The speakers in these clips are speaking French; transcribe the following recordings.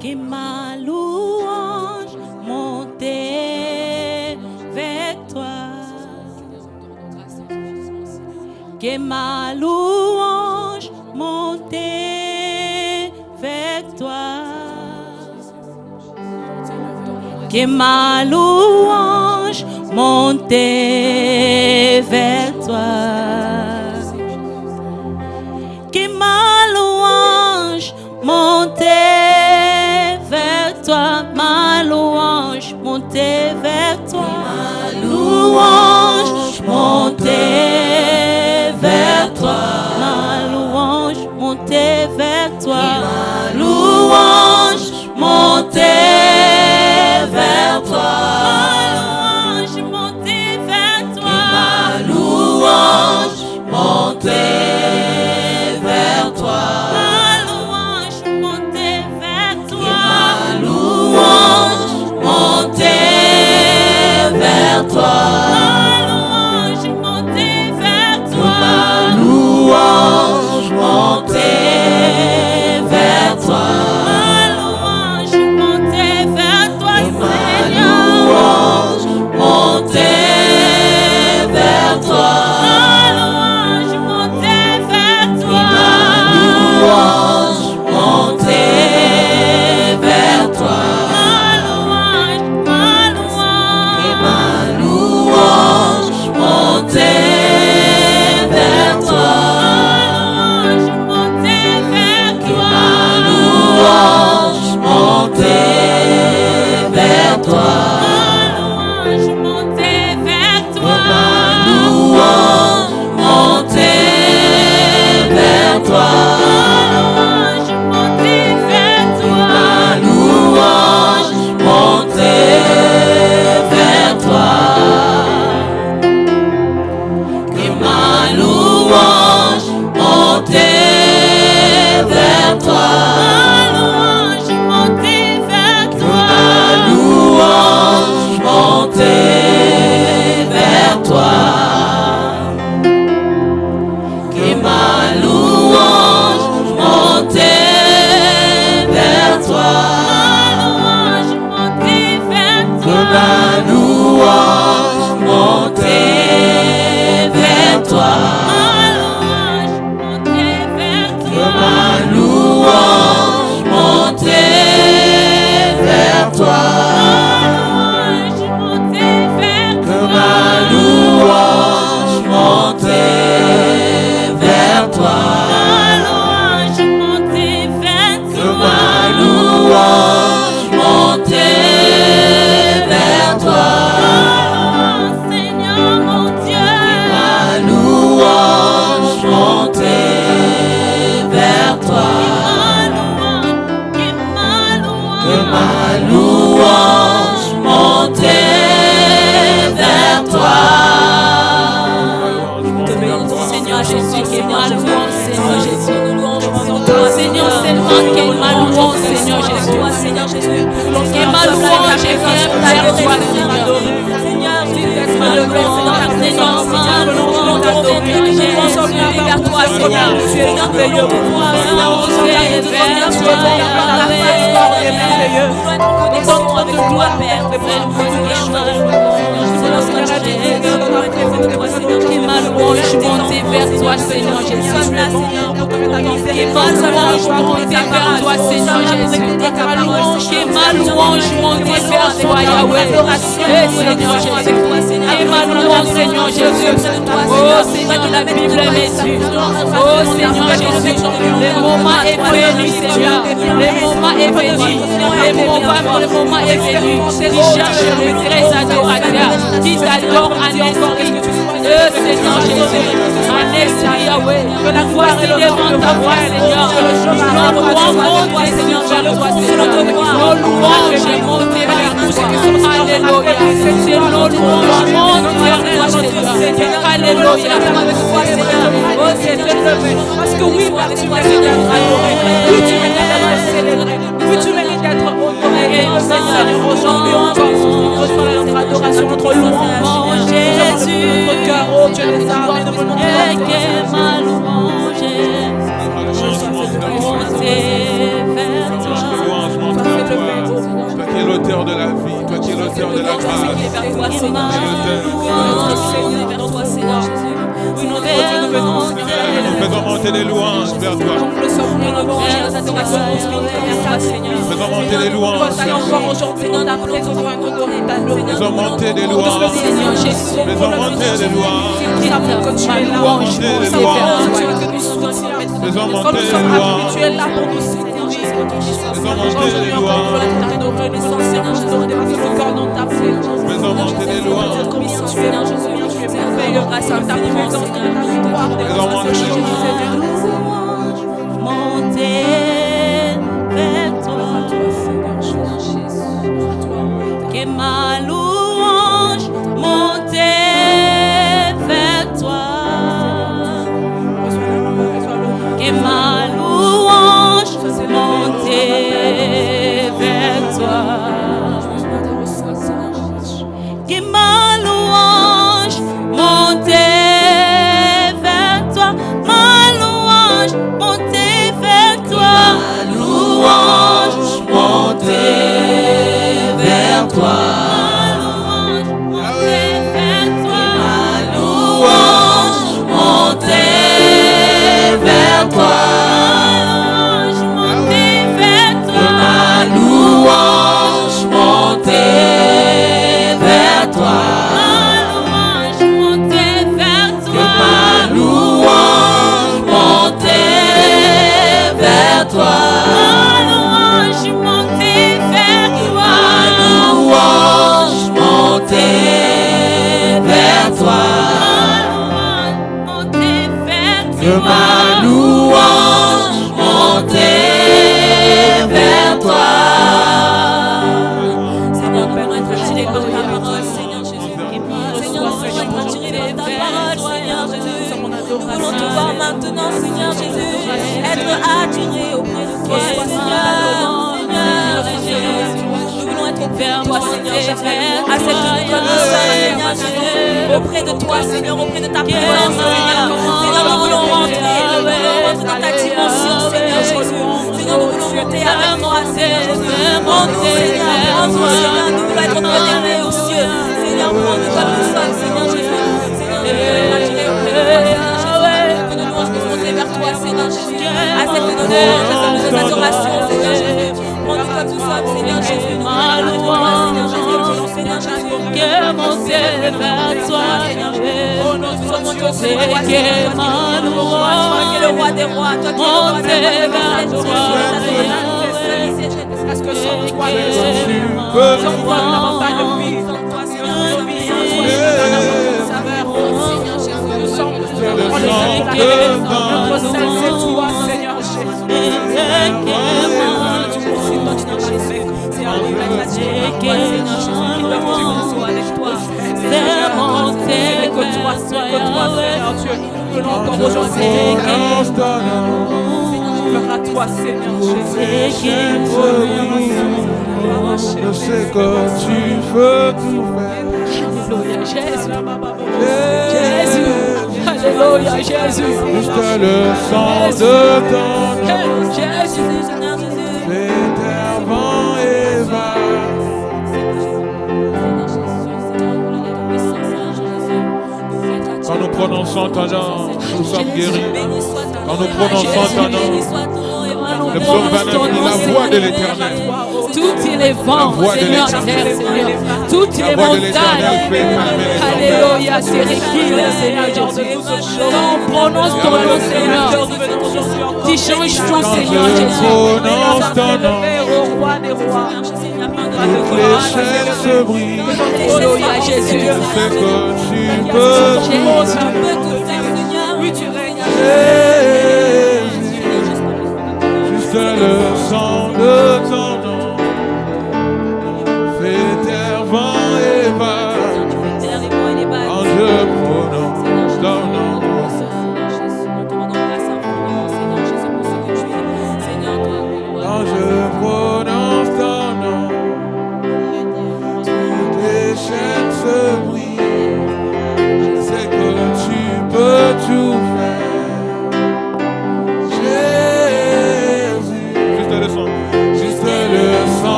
Que ma louange monte vers toi. Que ma louange monte vers toi. Que ma louange monte vers toi. Que ma louange monte vers toi. Ma louange monte vers toi. Ma louange monte vers toi. Ma louange monte vers toi. Ma louange monte vers toi. Ma louange monte vers toi. Ma louange monte vers toi. Ma louange monte vers toi. Ma louange monte vers toi. Ma louange monte vers toi. Ma louange monte vers toi. Ma louange monte vers toi, Seigneur. Ma louange monte vers toi. Ma louange monte vers toi. Ma louange monte vers toi. Ma louange monte vers toi. Ma louange monte vers toi. Ma louange monte vers toi. Ma louange monte vers toi. Ma louange monte vers toi. Ma louange monte vers toi. Ma louange monte vers toi. Que ma louange monte vers toi. Ma louange monte vers toi. Ma louange monte vers toi. Que ma louange monte vers toi. Ma louange monte vers toi. Que ma louange monte vers toi. Ma louange monte vers toi. Que ma louange monte vers toi. Ma louange monte vers toi. Que ma louange monte vers toi. Ma louange monte vers toi. Que ma louange monte vers toi. Seigneur mon Dieu. Ma louange monte vers toi. Que ma louange monte vers toi. Seigneur Jésus, que ma louange, Seigneur Jésus, nous louangeons toi. Seigneur, seulement que ma louange, Seigneur Jésus. Que ma louange vienne vers toi, Seigneur. Seigneur, tu laisses ma louange, Seigneur, ma louange, vers toi, Seigneur. Seigneur, que l'on pouvoir, Seigneur, vers toi, centre de gloire, Père, que ma louange monte vers toi, Seigneur Jésus. Que ma louange monte vers toi, Seigneur Jésus. Que ma louange monte vers toi, Yahweh. Seigneur Jésus. Que ma louange, Seigneur Jésus. Oh Seigneur, la Bible est due. Oh Seigneur Jésus. Le moment est venu, Seigneur. Le moment est venu. Le moment est venu. Qui cherche le vrai adorateur. Qui t'adore en esprit. Seigneur Jésus. En esprit, Yahweh. Que la gloire est devant ta voix, Seigneur. Nos louanges montent, Seigneur, vers toi, Seigneur. Nos louanges montent vers toi. Alléluia. C'est nos louanges montent vers toi, Seigneur. Alléluia. Oh Seigneur. Parce que oui, tu mérites d'être adoré. Oui, tu mérites d'être célébré. Oui, tu mérites d'être honoré. Seigneur, aujourd'hui encore, reçois notre adoration, notre louange. Jésus, notre cœur, oh Dieu, les armes, nous venons et que ma louange monte vers toi. Seigneur Jésus. Vers toi, Seigneur Jésus. Oui, notre Dieu, nous venons Nous faisons monter les louanges vers toi. nous sommes vers nos adorations, Seigneur. Nous faisons monter les louanges. Encore aujourd'hui, dans ta présence, dans ton nom, Nous faisons monter les louanges. Seigneur Jésus. Nous faisons monter les louanges. Que tu es là, louange, que nous faisons monter quand nous les sommes louanges. appelés, tu es là pour nous, Seigneur Jésus. Faisons monter les louanges. Seigneur Jésus, on dépasse le corps dans ta présence. Faisons monter les louanges. Seigneur Jésus, tu es merveilleux grâce à ta présence, ta gloire, Faisons monter les louanges. Monter vers toi, Seigneur Jésus. Que ma louange monter vers toi. Que ma louange monter vers toi. Que ma louange monter vers toi. Ma louange monter vers toi. Ma louange monter vers toi. Ma louange monter vers toi. Seigneur, nous voulons être attirés par ta parole, Seigneur Jésus. Seigneur, nous voulons être attirés par ta parole, Seigneur Jésus. Nous voulons te voir maintenant, Seigneur Jésus. Être attirés auprès de toi, Seigneur Jésus. Nous voulons être auprès de toi, Seigneur Jésus. Accepte-nous comme nous sommes, Seigneur Jésus. Auprès de toi, Seigneur, auprès de ta présence, Seigneur. Seigneur, nous voulons rentrer dans ta dimension, Seigneur Jésus. Seigneur, nous voulons monter avec toi, Seigneur Jésus. Prends-nous, Seigneur, prends-nous, Seigneur. Nous voulons être connectés aux cieux. Seigneur, prends-nous comme nous sommes, Seigneur Jésus. Seigneur, nous voulons attirer auprès de toi, Seigneur Jésus. Que nos louanges puissent monter vers toi, Seigneur Jésus. Accepte nos louanges, accepte nos adorations, Seigneur Jésus. Prends-nous comme nous sommes, Seigneur Jésus. Nous voulons être avec toi, Seigneur Jésus. Que monter vers toi, Seigneur Jésus. Oh non, nous sommes montés au ciel, toi, Seigneur. Toi qui es le roi des rois, toi qui es le roi des rois. Parce que sans toi, sans toi, nous n'avons pas de vie. Sans toi, Seigneur, nous n'avons saveur. Seigneur Jésus, nous sommes on les a notre sel, c'est toi, Seigneur Jésus. Seigneur, nous voulons être attirés par toi, Seigneur Jésus. Nous voulons avec toi. C'est que toi, Seigneur Dieu. Que l'on encore aujourd'hui, Seigneur, à toi, Seigneur Jésus. Je sais que tu veux tout faire. Alléluia, Jésus. Jésus. Alléluia, Jésus. Jusqu'à le sang de ton nom. Jésus, Seigneur Jésus. Fais vent et va. Quand nous prononçons ton nom, nous sommes guéris. Quand nous prononçons ton nom, le psaume 29 dit la voix de l'Éternel. Toutes les vents, Seigneur, Seigneur, toutes les montagnes, alléluia, c'est requis, Seigneur Jésus. Quand on prononce ton nom, Seigneur, tu changes tout, Seigneur Jésus. Prononce ton nom. Au roi des rois, toutes les chaînes se brisent. Alléluia, Jésus. Je sais que tu peux. Oui, tu règnes. Juste le sang de ton nom. Fais terre, vent et vagues. Quand je prononce ton nom. Quand je prononce ton nom, toutes les chaînes se brisent. Je sais que tu peux.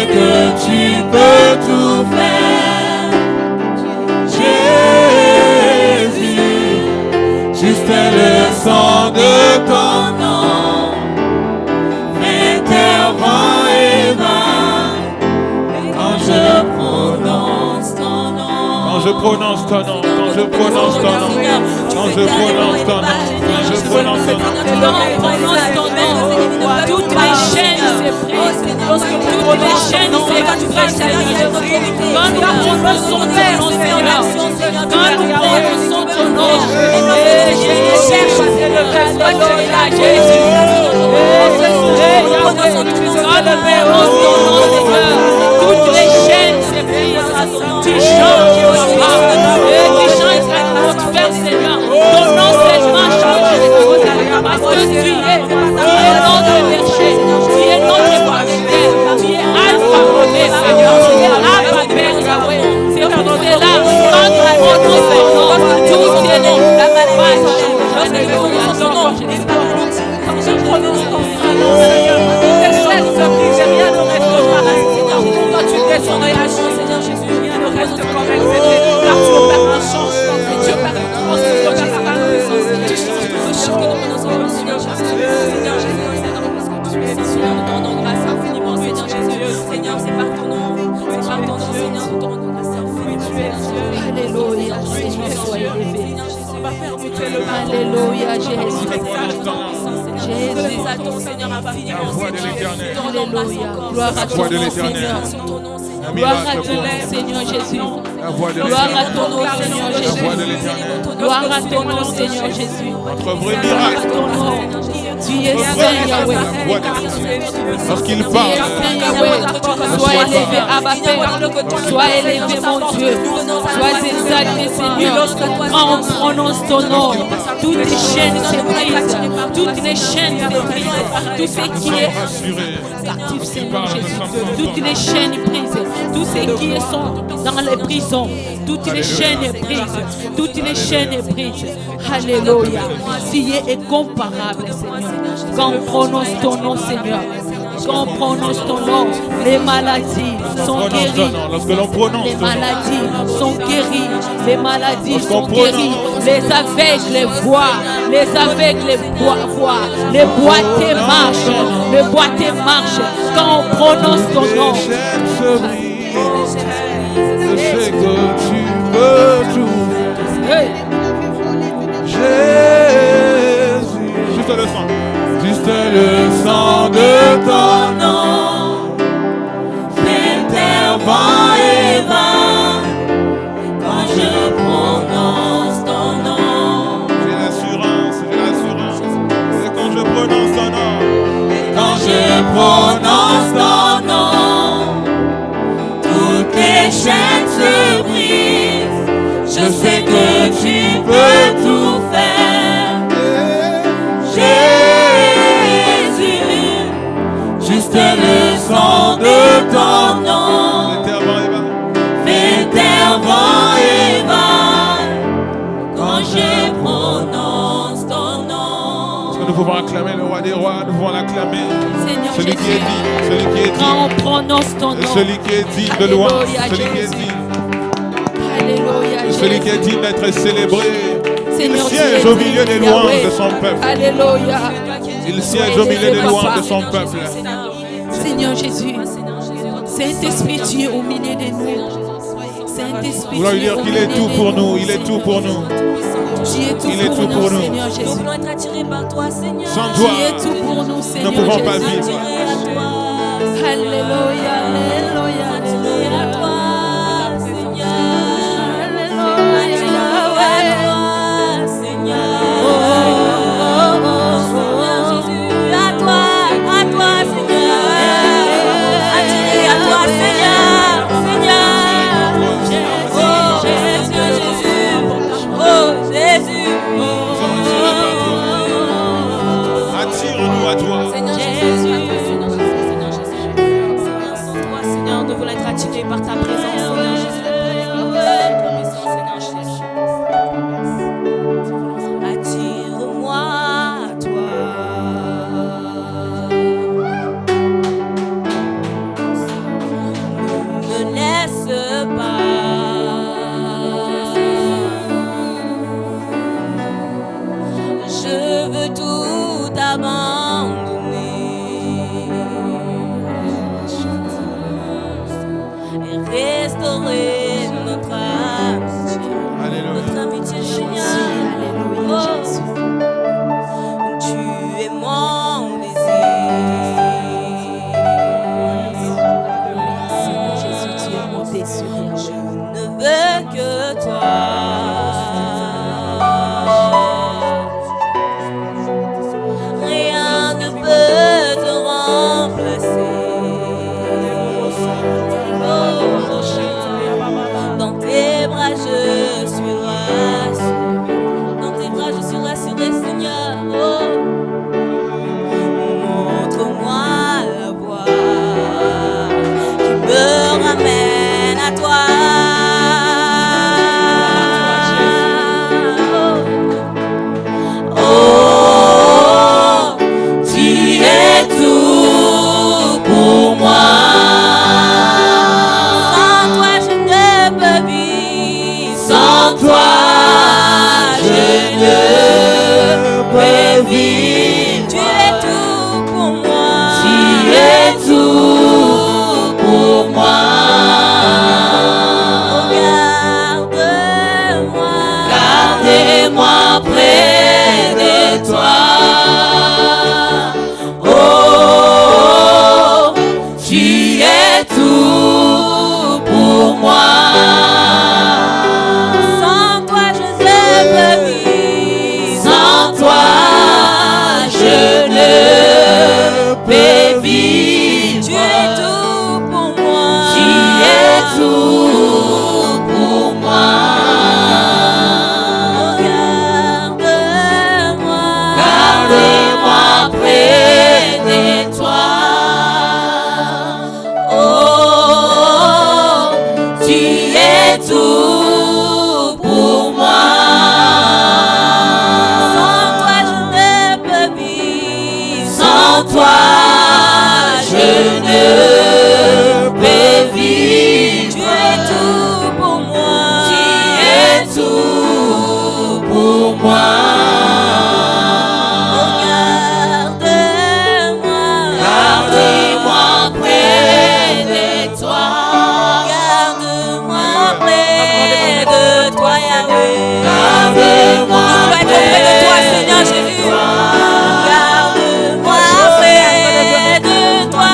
sais que tu peux tout faire. Jésus, juste le sang de ton nom m'intervient et va quand je prononce ton nom. Quand je prononce ton nom, quand je prononce ton nom, quand je prononce ton nom, quand je prononce ton nom, toutes les chaînes se brisent. Toutes les chaînes se brisent. Quand nous prononçons ton nom, Seigneur, quand nous prononçons ton nom, Jésus, quand nous prononçons ton nom, Seigneur, toutes les chaînes se brisent. Tu changes, tu changes l'atmosphère, Seigneur. Ton nom seulement change. Parce que tu es notre berger, tu es notre partenaire, tu es Alpha Omega, Seigneur, tu es Alpha Père Yahweh. C'est pour cela, quand nous prononçons ton nom, tout est nom, la maladie change. Alléluia, ton nom, quand je prononce ton nom, Seigneur, les chaînes se brisent, rien ne restera, Seigneur. Quand tu descends et agis, Seigneur Jésus, rien ne reste comme elle était, car tu opères un changement, tu opères une transformation, tu opères la puissance, tu changes toutes choses que nous prononçons, Seigneur Jésus, Seigneur Jésus, Seigneur, parce que tu es Seigneur, nous te rendons grâce infiniment, Seigneur Jésus, Seigneur, c'est par ton nom, Seigneur, nous te rendons grâce infiniment, tu es Dieu. Alléluia, Seigneur, sois élevé. Alléluia, Jésus. Jésus, Seigneur, infiniment, Alléluia, gloire à ton nom, Seigneur. Gloire à ton nom, Seigneur Jésus. Gloire à ton nom, Seigneur Jésus. Gloire à ton nom, Seigneur Jésus. Gloire à ton nom. Tu es Saint Yahweh. lorsqu'il parle, Sois élevé, Abba Père. Sois élevé, mon Dieu. Sois exalté, Seigneur. Quand on prononce ton nom, toutes les chaînes se brisent. Toutes les chaînes se brisent. Tout ce qui est captif, Seigneur Jésus. Toutes les chaînes brisent. Tous ceux qui sont dans les prisons. Toutes les chaînes brisent. Toutes les chaînes brisent. Alléluia. Tu es incomparable, Seigneur. Quand on prononce ton nom, Seigneur. Quand on prononce ton nom, les maladies sont guéries. Lorsque l'on prononce les maladies sont guéries. Les maladies sont guéries. Les aveugles voient. Les aveugles voient. Les boiteux marchent. Les boiteux marchent. Quand on prononce ton nom. Je sais que tu peux tout. Hey. Jésus. Juste le sang. Juste le sang de ton nom m'intervient et va quand je prononce ton nom. J'ai l'assurance. C'est quand je prononce ton nom. Quand je prononce ton nom, toutes les chaînes se brisent. Je sais que tu peux tout faire. Juste le sang de ton nom m'intervient et va quand je prononce ton nom. Est-ce que nous pouvons acclamer le roi des rois? Nous pouvons l'acclamer. Celui qui est dit, quand on prononce ton nom, celui qui est dit de louange, celui qui est dit, celui qui est dit d'être célébré. Il siège au milieu des louanges de son peuple. Alléluia. Il siège au milieu des louanges de son peuple. Seigneur Jésus, Saint-Esprit, tu es au milieu de nous. Saint-Esprit, vouloir lui dire qu'il est tout pour nous. Il est tout pour nous. Il est tout pour nous, Seigneur Jésus. Nous voulons être attirés par toi, Seigneur. Sans toi, tu es tout pour nous, Seigneur. nous ne pouvons pas Jésus. vivre. Alléluia, alléluia, alléluia. À toi, Seigneur. Alléluia, Seigneur. à toi, Seigneur. Attiré à toi, Seigneur. Attire-nous à toi. Seigneur Jésus. Seigneur, sans toi, Seigneur, nous voulons être attirés par ta présence, Seigneur Jésus. Attire-moi à toi. restaurer notre amitié, Seigneur. Tu es mon désir. Jésus, tu es mon désir. Je ne veux que toi. Rien ne peut te remplacer. Dans tes bras je suis rassuré. Dans tes bras je suis rassuré, Seigneur. Montre-moi la voie qui me ramène à toi. Oh, tu es tout pour moi. Sans toi je ne peux vivre. Sans toi je ne peux vivre. Tu es tout pour moi. Tu es tout pour moi. Garde-moi. Gardez-moi près de toi. Oh, tu es tout pour moi. Sans toi je ne peux vivre. Sans toi je ne peux vivre. Tu es tout pour moi. Tu es tout pour moi. Garde-moi. Gardez-moi près de toi. Oh, tu es tout pour moi. Sans toi je ne peux vivre. Sans toi je ne peux vivre. Tu es tout pour moi. Tu es tout pour moi. Garde-moi. Gardez-moi près de toi. Garde-moi près de toi, Yahweh. Garde-moi près de toi, Seigneur Jésus. Garde-moi près de toi.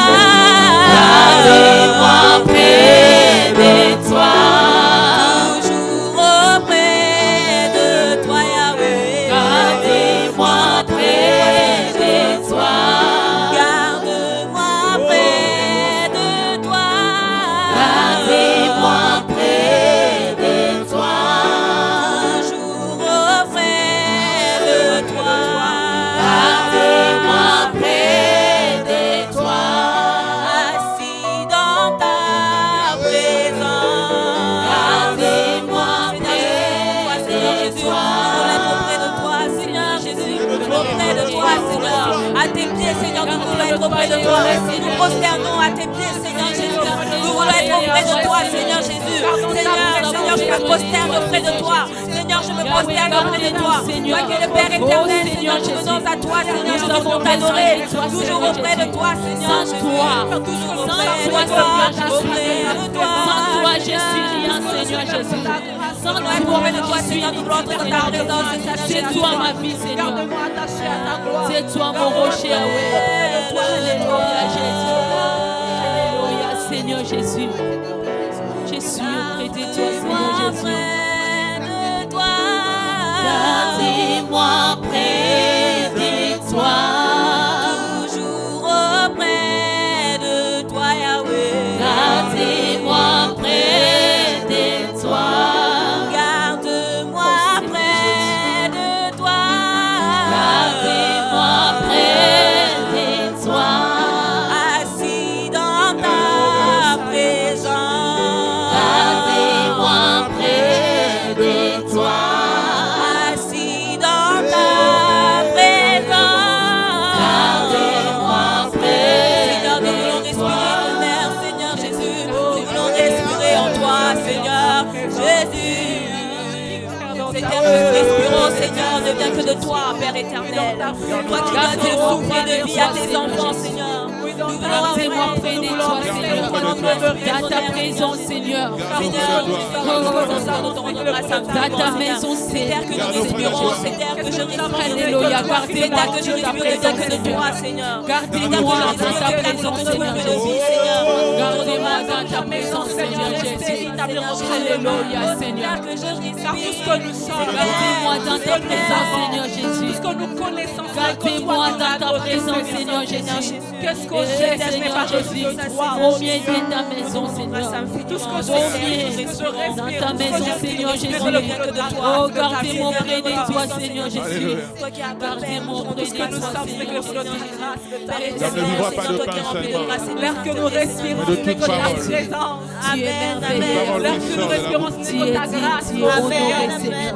Gardez-moi près de toi. Toujours auprès de toi, Yahweh. Gardez-moi près de toi. Garde-moi près de toi. Gardez-moi près de toi. Toujours auprès de toi. Gardez-moi près de toi. Assis dans ta présence. Gardez-moi près de toi. Auprès de toi, Seigneur Jésus. Auprès de toi, Seigneur. À tes pieds, Seigneur, nous voulons être auprès de toi. Nous prosternons à tes pieds, Seigneur Jésus. Nous voulons être auprès de toi, Seigneur Jésus. Seigneur, je me prosterne auprès de toi. Seigneur, je me prosterne auprès de toi. Toi qui es le Père éternel, Seigneur, nous venons à toi, Seigneur, nous venons t'adorer. Toujours auprès de toi, Seigneur. Sans toi, Toujours sans auprès toi, de toi. Seigneur, je suis rien. Auprès de toi. Sans toi, je suis rien, Seigneur Jésus. Sans toi, Auprès de toi, je suis Seigneur, nous voulons entrer dans ta présence, Seigneur C'est Jésus. toi ma vie, Seigneur. C'est toi mon rocher, Yahweh. Alléluia, Jésus. Alléluia, Seigneur Jésus. Je suis auprès de toi, Seigneur Jésus. Gardez-moi près de toi. Toujours auprès de toi, Yahweh. Gardez-moi près de toi. Garde-moi près de toi. Gardez-moi près de toi. Assis dans ta présence. Gardez-moi près de toi. Assis dans ta présence. Gardez-moi près Seigneur, nous voulons respirer ton air, Seigneur Jésus. Nous voulons respirer en toi, Seigneur Jésus. Cet air que nous respirons, Seigneur, ne vient que de toi, Père éternel. Toi qui donnes le souffle de vie à tes enfants, Seigneur. Gardez-moi près de toi, Seigneur. Dans ta présence, Seigneur. Dans ta maison, Seigneur. Alléluia. Gardez-moi dans ta présence, Seigneur. Gardez-moi dans ta présence, Seigneur Jésus. Gardez-moi dans ta présence, Seigneur Jésus. Alléluia, Seigneur. Car tout ce que nous sommes, Gardez-moi dans ta présence, Seigneur Jésus. tout ce que nous connaissons, Gardez-moi dans ta présence, Seigneur Jésus. Qu'est-ce que j'ai, Seigneur Jésus. Au milieu de ta maison, Seigneur. tout ce que Au je milieu sais, dans ta maison, Seigneur Jésus. Oh, gardez-moi près de toi, Seigneur Jésus. Gardez-moi près de toi, Seigneur Jésus. L'homme ne vivra pas de pain seulement, l'air que nous respirons, mais de c'est toute que ta parole. présence. Tu es merveilleux. L'air que nous respirons, c'est Tu que es ta dit, grâce. tu es honoré, Seigneur.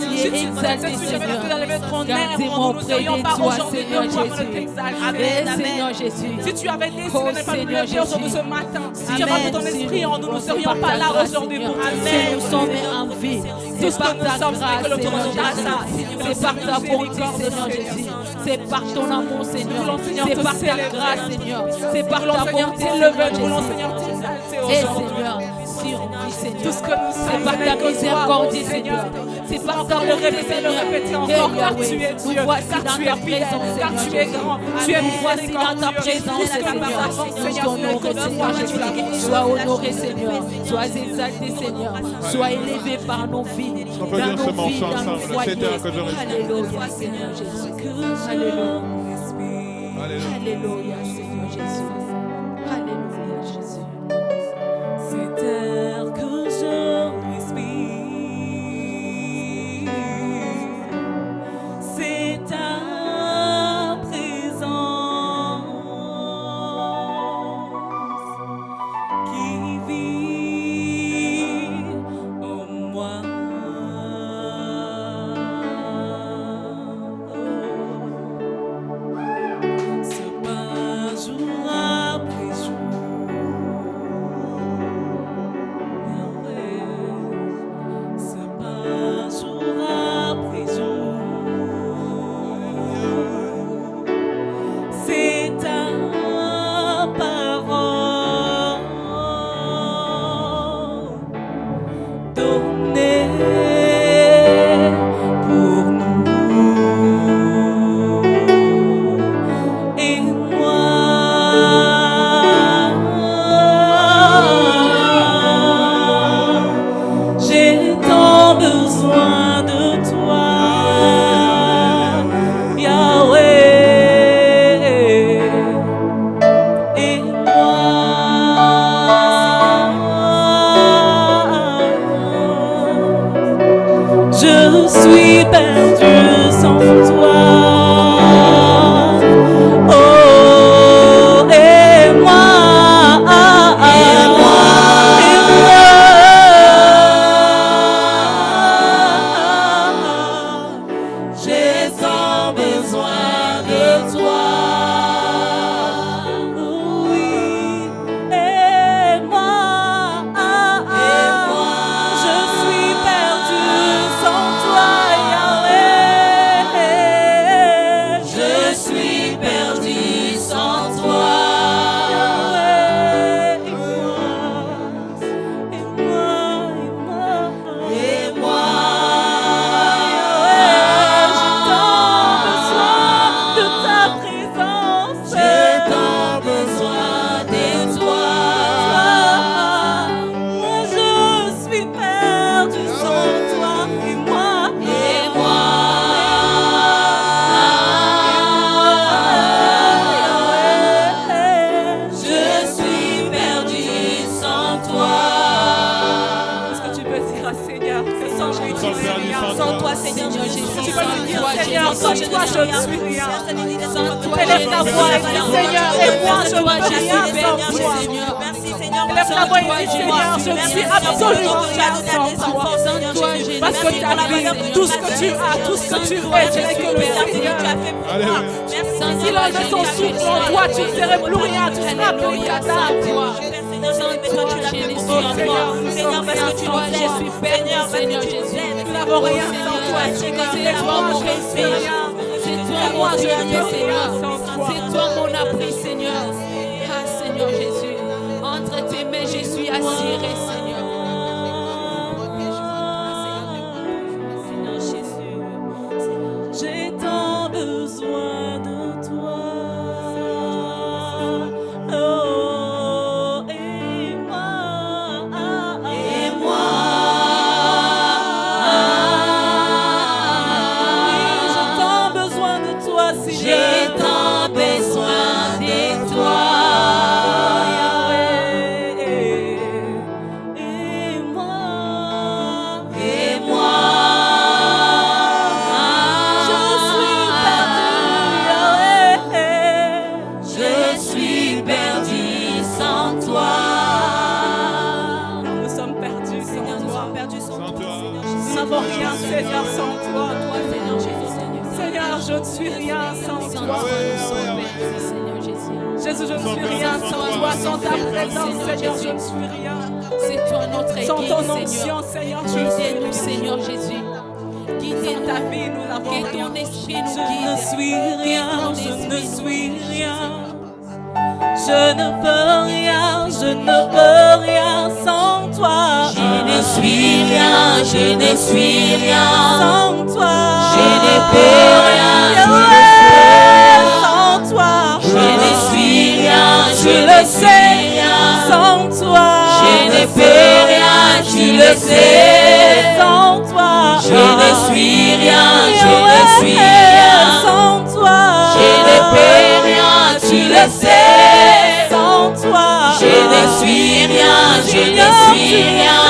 Tu es exalté, Seigneur. Gardez-moi près de toi, Seigneur Jésus. Amen, Seigneur Jésus. Si tu avais décidé Oh, de ne pas nous Seigneur lever autour de Jésus. ce matin, si tu Amen, avais ton esprit en nous, nous ne serions pas là aujourd'hui pour Si Amen. nous sommes en vie, c'est par ta grâce, Seigneur Jésus. C'est par ta bonté, Seigneur Jésus. C'est par ton amour, Seigneur. C'est par ta grâce, Seigneur. C'est par ta bonté, Seigneur Jésus. Et Seigneur, si on dit Seigneur, c'est par ta miséricorde, Seigneur. C'est par ta bonté, Seigneur. Nous voici dans ta présence, Seigneur Jésus. Nous voici dans ta présence, Seigneur. Nous t'honorons, Seigneur Jésus. Sois honoré, Seigneur. Sois exalté, Seigneur. Sois élevé par nos vies, On peut dans dire ce nos morceau vies, dans nos ensemble. foyers. C'est un que je respire. Alléluia, Seigneur Jésus. Alléluia. Alléluia. Alléluia, Seigneur Jésus. Alléluia, Jésus. C'est air que je respire, c'est ta présence qui vit en moi. C'est pas jour après jour. C'est pas jour après jour. C'est ta parole donnée pour nous. Et moi, j'ai tant besoin de toi, Yahweh. Et moi, je suis perdu sans toi. Oh, et moi, j'ai tant besoin de toi. Oui, et moi, je suis perdu sans toi, Yahweh. Je suis perdu sans toi. Et moi, j'ai tant besoin de ta présence. J'ai tant besoin de toi. Moi, je suis perdu sans toi. Et moi, je suis perdu sans toi. Est-ce que tu peux dire à Seigneur que sans lui, tu Sans es perdu rien. sans toi. Seigneur Jésus. Tu peux lui dire, Seigneur, sans toi, je ne suis rien. Sans toi, Élève ta voix et dis, Seigneur, et moi, je ne peux rien sans toi. Merci Seigneur. Élève ta voix et dis, Seigneur, je ne suis absolument rien sans toi. Parce que tu as dit tout ce que tu as, tout ce que tu es, tu n'es que le Seigneur. Alléluia. Si l'on met son souffle en toi, tu ne serais plus rien, tu seras plus Alléluia, qu'à sans toi. Seigneur, parce que tu nous aides. Seigneur, Seigneur Jésus. Nous n'avons rien sans toi. C'est toi mon refuge. C'est toi mon Dieu, Seigneur. C'est toi mon abri, Seigneur. assuré, Seigneur. Seigneur Jésus, j'ai tant besoin de toi. Oh, et moi, j'ai tant besoin de toi, Seigneur. J'ai tant besoin de toi. Rien, Seigneur, sans toi. Seigneur Jésus, Seigneur, je ne suis rien sans toi. Jésus, je ne suis rien sans toi. Sans ta présence, Seigneur, je ne suis rien. C'est toi notre Sans ton guide, onction, Seigneur, je Guidez-nous, Seigneur Jésus. Guidez ta vie, nous n'avons que rien. ton esprit nous Je ne guide. suis rien, je ne suis rien. Je ne peux rien, je ne peux rien sans toi. Je ne suis rien, je ne suis rien. Sans toi, Je ne peux rien, sans toi. je ne suis rien, Je le sais, sans toi. Je ne peux rien, tu le sais. Sans toi, Je ne suis rien, je ne suis rien. sans toi. Je ne peux rien, tu le sais. Sans toi, Je ne suis rien, je ne suis rien.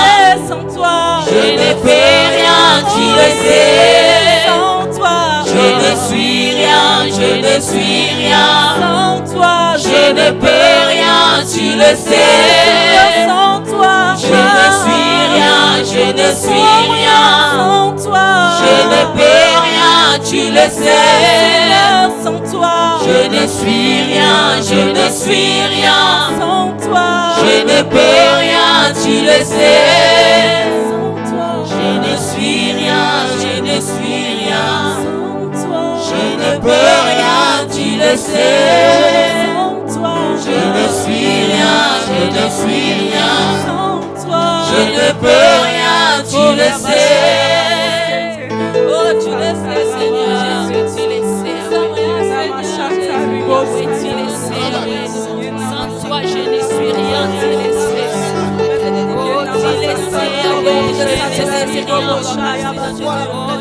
sans toi. Je ne peux rien, tu le sais. Sans toi, Je ne suis rien, je ne suis rien. sans toi, Je ne peux rien, tu le sais. sans toi, Je ne suis rien, je ne suis rien. sans toi, Je ne peux rien, tu le sais. sans toi, Je ne suis rien, je ne suis rien. sans toi, Je ne peux rien, tu le sais. sans toi, Je ne suis rien, je ne suis rien. sans toi, Je ne peux rien, tu le sais. sans toi, Je ne suis rien, je ne suis rien. sans toi, Je ne peux rien, tu le sais. Oh, tu le sais, Seigneur Seigneur. Jésus, tu le sais. Oui, tu le sais. Sans toi, je ne suis rien, tu le sais. Oh, tu le sais. Oui, je ne suis rien. Oh,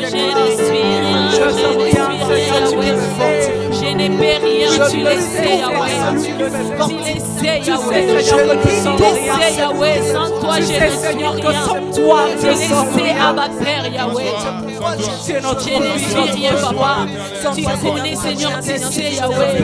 je ne suis rien, je ne suis rien. Oui, je ne peux rien, tu le sais, Yahweh. Tu le sais, Yahweh. Tu le sais, Yahweh. Sans toi, je ne suis rien. Je le sais, Abba Père, Yahweh. Je ne suis rien, Papa. Tu connais, Seigneur, tu sais, Yahweh.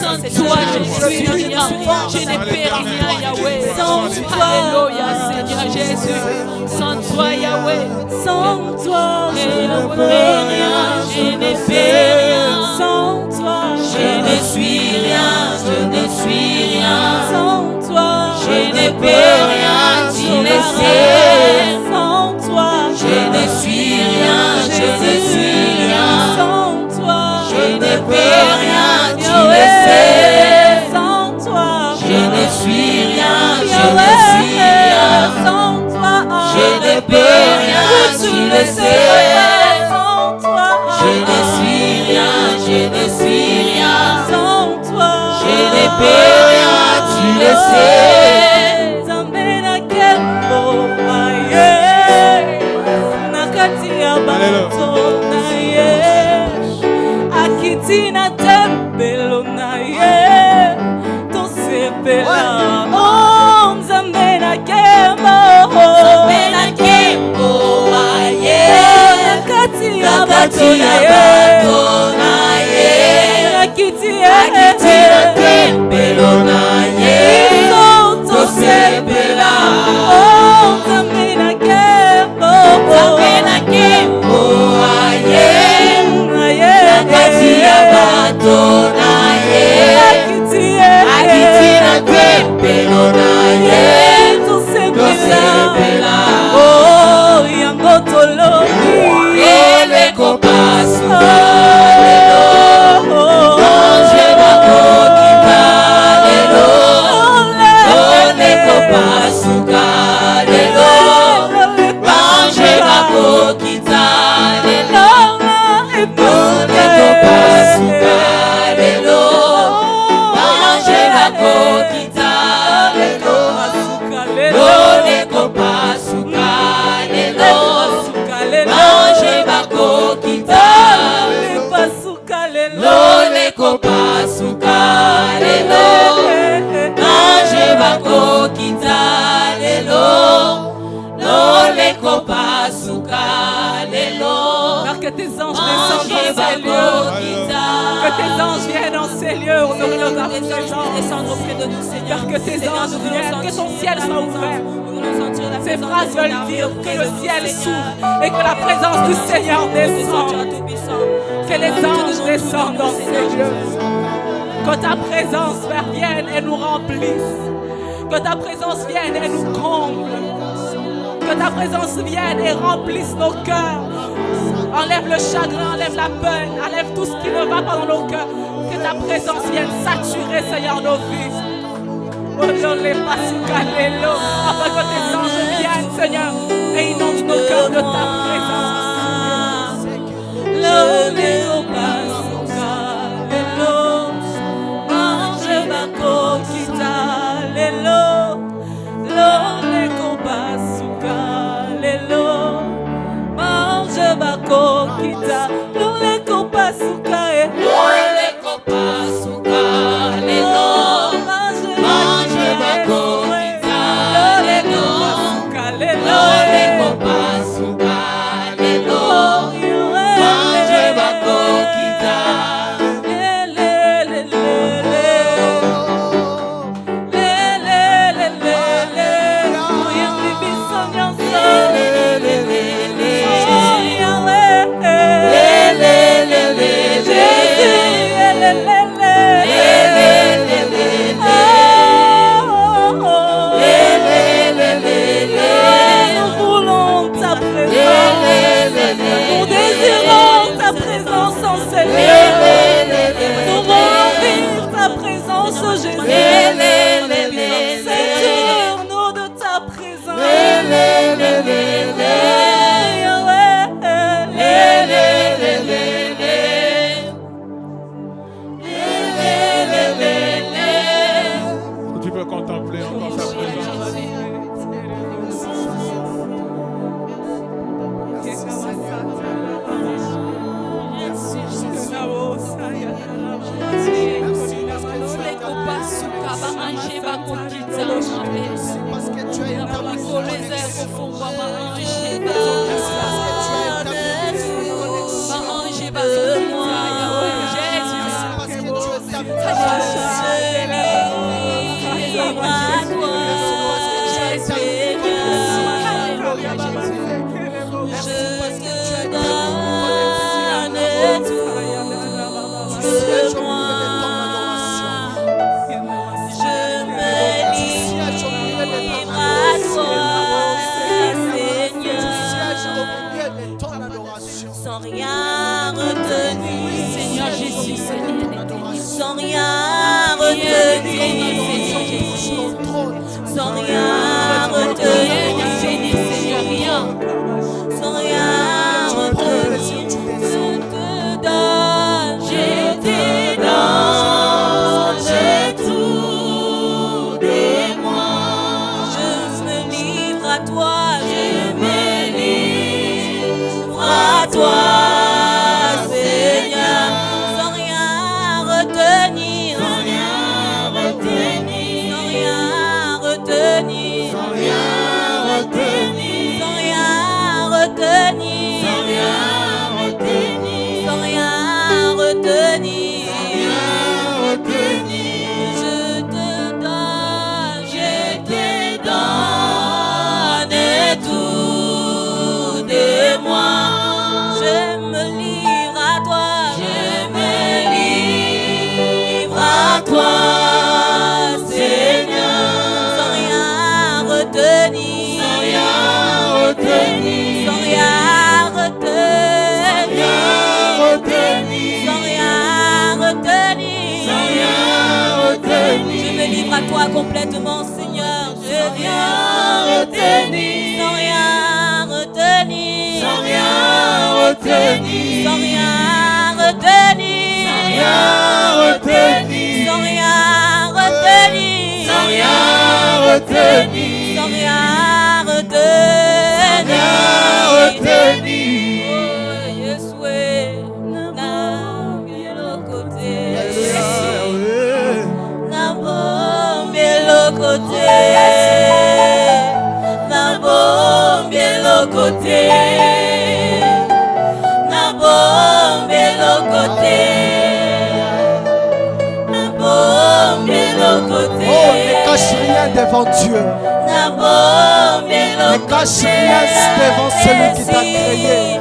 Sans toi, je ne suis rien. Je ne peux rien, Yahweh. Sans toi, Alléluia, Seigneur Jésus. Sans toi, Yahweh. Sans toi, Je ne peux rien, je ne fais rien. sans toi, Je ne suis rien, je ne suis rien. sans toi, Je ne peux rien, tu le sais. sans toi, Je ne suis rien, je ne suis rien. sans toi, Je ne peux rien, tu le sais. sans toi, Je ne suis rien, je ne suis rien. sans toi, Je ne peux rien, tu le sais. sans toi, Je ne suis rien, je ne suis rien. sans toi, Je ne peux rien, tu le sais. Zambena kembo aye, nakati ya bato na ye, akitina tembelo na ye, tosepela. Oh, Zambena kembo, Zambena kembo aye, nakati ya nakati ya bato na ye, akitina tembelo na ye, tosepela. Oh, Zambena kembo, Zambena kembo aye, nakati ya bato na ye, akitina tembelo ces lieux. Que tes anges viennent en ces lieux, on honorant ta présence. Descendre auprès de nous, Seigneur. Que tes anges viennent, que ton ciel soit ouvert. Ces phrases veulent dire que le ciel s'ouvre et que la présence du Seigneur descend. Que les anges descendent dans ces lieux. Que ta présence vienne et nous remplisse. Que ta présence vienne et nous comble. Que ta présence vienne et remplisse nos cœurs. Enlève le chagrin, enlève la peine, enlève tout ce qui ne va pas dans nos cœurs. Que ta présence vienne saturer, Seigneur, nos vies. Afin que tes anges viennent, Seigneur, et inondent nos cœurs de ta présence. Complètement, Seigneur, je viens retenir, sans rien retenir, sans rien retenir, sans rien retenir, sans rien retenir, sans rien retenir, sans rien retenir, sans rien retenir. Oh, Yeshua, na bien côté. Côté, na bombe lo côté, na bombe lo devant Dieu. Ne cache rien devant celui qui t'a créé.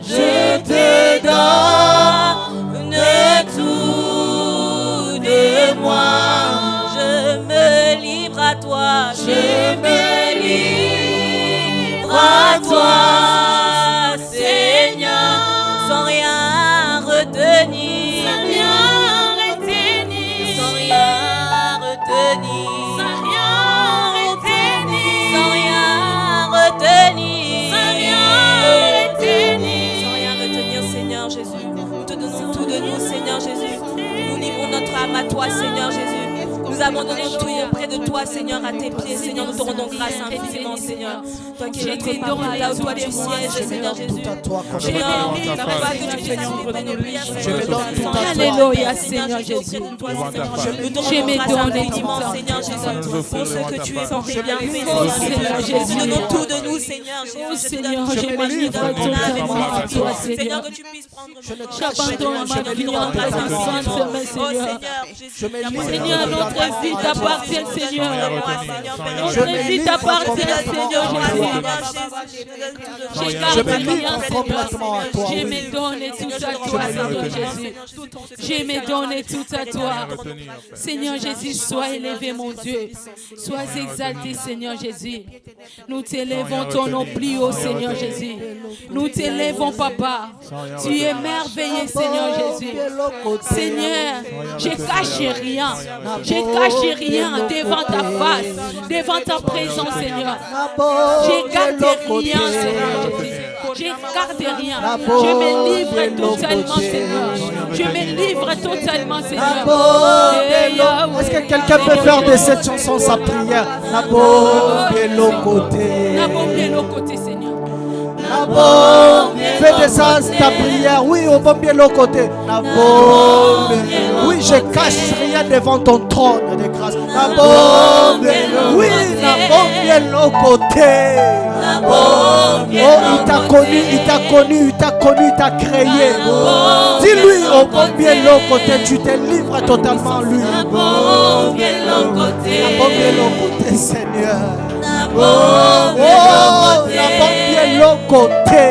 Je te donne tout de moi. Je me livre à toi. Je me livre à toi, Seigneur, sans rien retenir, sans rien retenir, sans rien retenir, sans rien retenir, sans rien retenir, sans rien retenir, sans rien retenir, Seigneur Jésus. Nous te donnons tout de nous, Seigneur Jésus. Nous livrons notre âme à toi, Seigneur Jésus. Nous abandonnons tout auprès de toi, Seigneur, à tes pieds. Seigneur, nous te rendons grâce infiniment, Seigneur. Toi qui es notre parole, là où toi tu sièges, Seigneur Jésus. Seigneur, la foi que tu fais nous de nos prières, Seigneur. Alléluia, Seigneur Jésus. Nous te rendons grâce infiniment, Seigneur Jésus, pour ce que tu es en tes bienfaits, Seigneur Jésus. Nous donnons tout de nous, Seigneur Jésus. Seigneur, je me livre totalement à toi, Seigneur, Seigneur. que tu puisses prendre J'abandonne ma vie dans ta sainte main, Seigneur. Seigneur, notre vie t'appartient, Seigneur. Notre vie t'appartient, Seigneur Jésus. Je me livre complètement à toi. Je me donne tout à toi, Seigneur Jésus. Je me donne tout à toi. Seigneur Jésus, sois élevé, mon Dieu. Sois exalté, Seigneur Jésus. Nous t'élèvons ton nom plus haut, Seigneur Jésus. Nous t'élèvons, Papa. Tu es merveilleux, Seigneur Jésus. Seigneur, je cache rien. Je cache rien devant ta face, devant ta présence, Seigneur. Je garde rien, Seigneur Jésus. Je garde rien. Je me livre totalement, Seigneur. Je me livre totalement, Seigneur. Est-ce que quelqu'un peut faire de cette chanson sa prière? Côté, Seigneur. Fais de ça ta prière. Oui, au bon bien l'autre côté. Oui, je cache rien devant ton trône de grâce. Oui, bien l'autre côté. Oh, il t'a connu, il t'a connu, il t'a connu, il t'a créé. Dis-lui au bon bien l'autre côté, tu te livres totalement à lui. Bien l'autre côté, Seigneur. Oh, bien l'autre côté.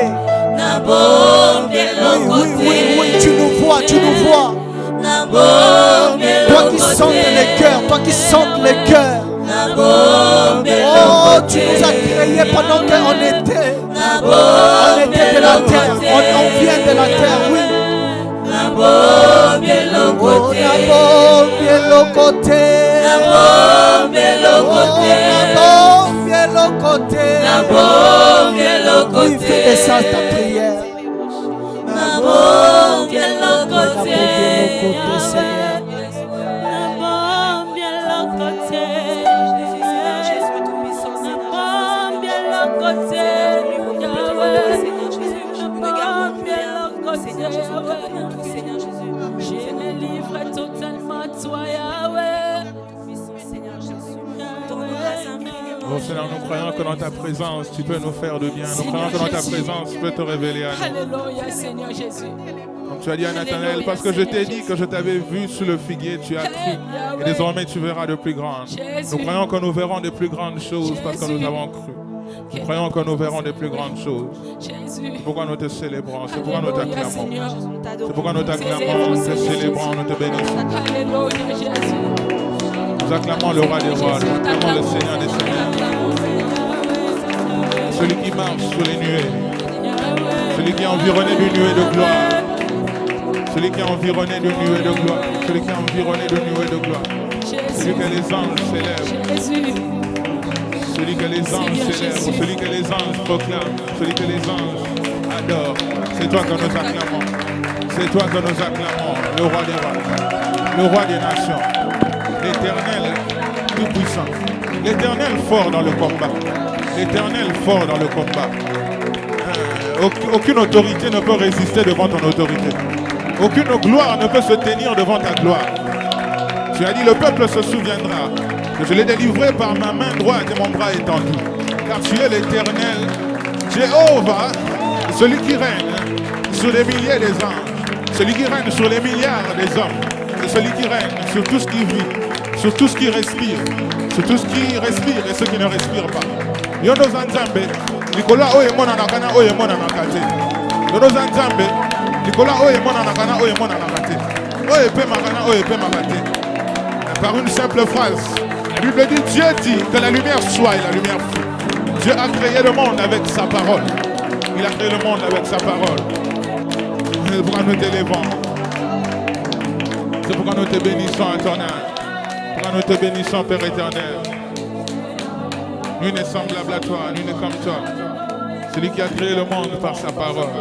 Oui, tu nous vois, tu nous vois. Toi qui sondes les cœurs, toi qui sondes les cœurs. Oh, tu nous as créés pendant qu'on était de la terre, on vient de la terre, oui. Bien l'autre côté. Oui, fais de ça ta prière. Bien l'autre côté, Seigneur. Je me livre totalement à toi, Yahweh. Oh Seigneur, nous croyons que dans ta présence, tu peux nous faire de bien. Nous croyons que dans ta présence, tu peux te révéler à nous. Alléluia, Seigneur Jésus. Comme tu as dit à Nathanaël, parce que je t'ai dit que je t'avais vu sous le figuier, tu as cru. Et désormais, tu verras de plus grandes. Nous croyons que nous verrons de plus grandes choses parce que nous avons cru. Nous croyons que nous verrons de plus grandes choses. C'est pourquoi nous te célébrons. C'est pourquoi nous t'acclamons. C'est pourquoi nous t'acclamons, nous te célébrons, nous te bénissons. Alléluia, Jésus. Nous acclamons le roi des rois, nous acclamons le Seigneur des seigneurs. Celui qui marche sur les nuées. Celui qui est environné d'une nuée de gloire. Celui qui est environné d'une nuée de gloire. Celui qui est environné d'une nuée de gloire. Celui que les anges célèbrent. Celui que les anges célèbrent. Celui que les anges proclament. Celui que les anges adorent. C'est toi que nous acclamons. C'est toi que nous acclamons, le roi des rois, le roi des nations, l'Éternel tout-puissant, l'Éternel fort dans le combat, l'Éternel fort dans le combat. Aucune autorité ne peut résister devant ton autorité. Aucune gloire ne peut se tenir devant ta gloire. Tu as dit, le peuple se souviendra que je l'ai délivré par ma main droite et mon bras étendu. Car tu es l'Éternel, Jéhovah, celui qui règne sur les milliers des anges, celui qui règne sur les milliards des hommes, et celui qui règne sur tout ce qui vit, sur tout ce qui respire, sur tout ce qui respire et ceux qui ne respirent pas. Yono Zanzambe, Nicolas Oyemona Nakana Oyemona Nakate. Yono Zanzambe, Nicolas Oyemona Nakana Oyemona Nakate. Oyepe Makana Oyepe Makate. Par une simple phrase, la Bible dit, Dieu dit que la lumière soit et la lumière fut. Dieu a créé le monde avec sa parole. Il a créé le monde avec sa parole. C'est pourquoi nous t'élevons. C'est pourquoi nous te bénissons, éternel. C'est pourquoi nous te bénissons, Père éternel. Nul n'est semblable à toi, nul n'est comme toi. Celui qui a créé le monde par sa parole.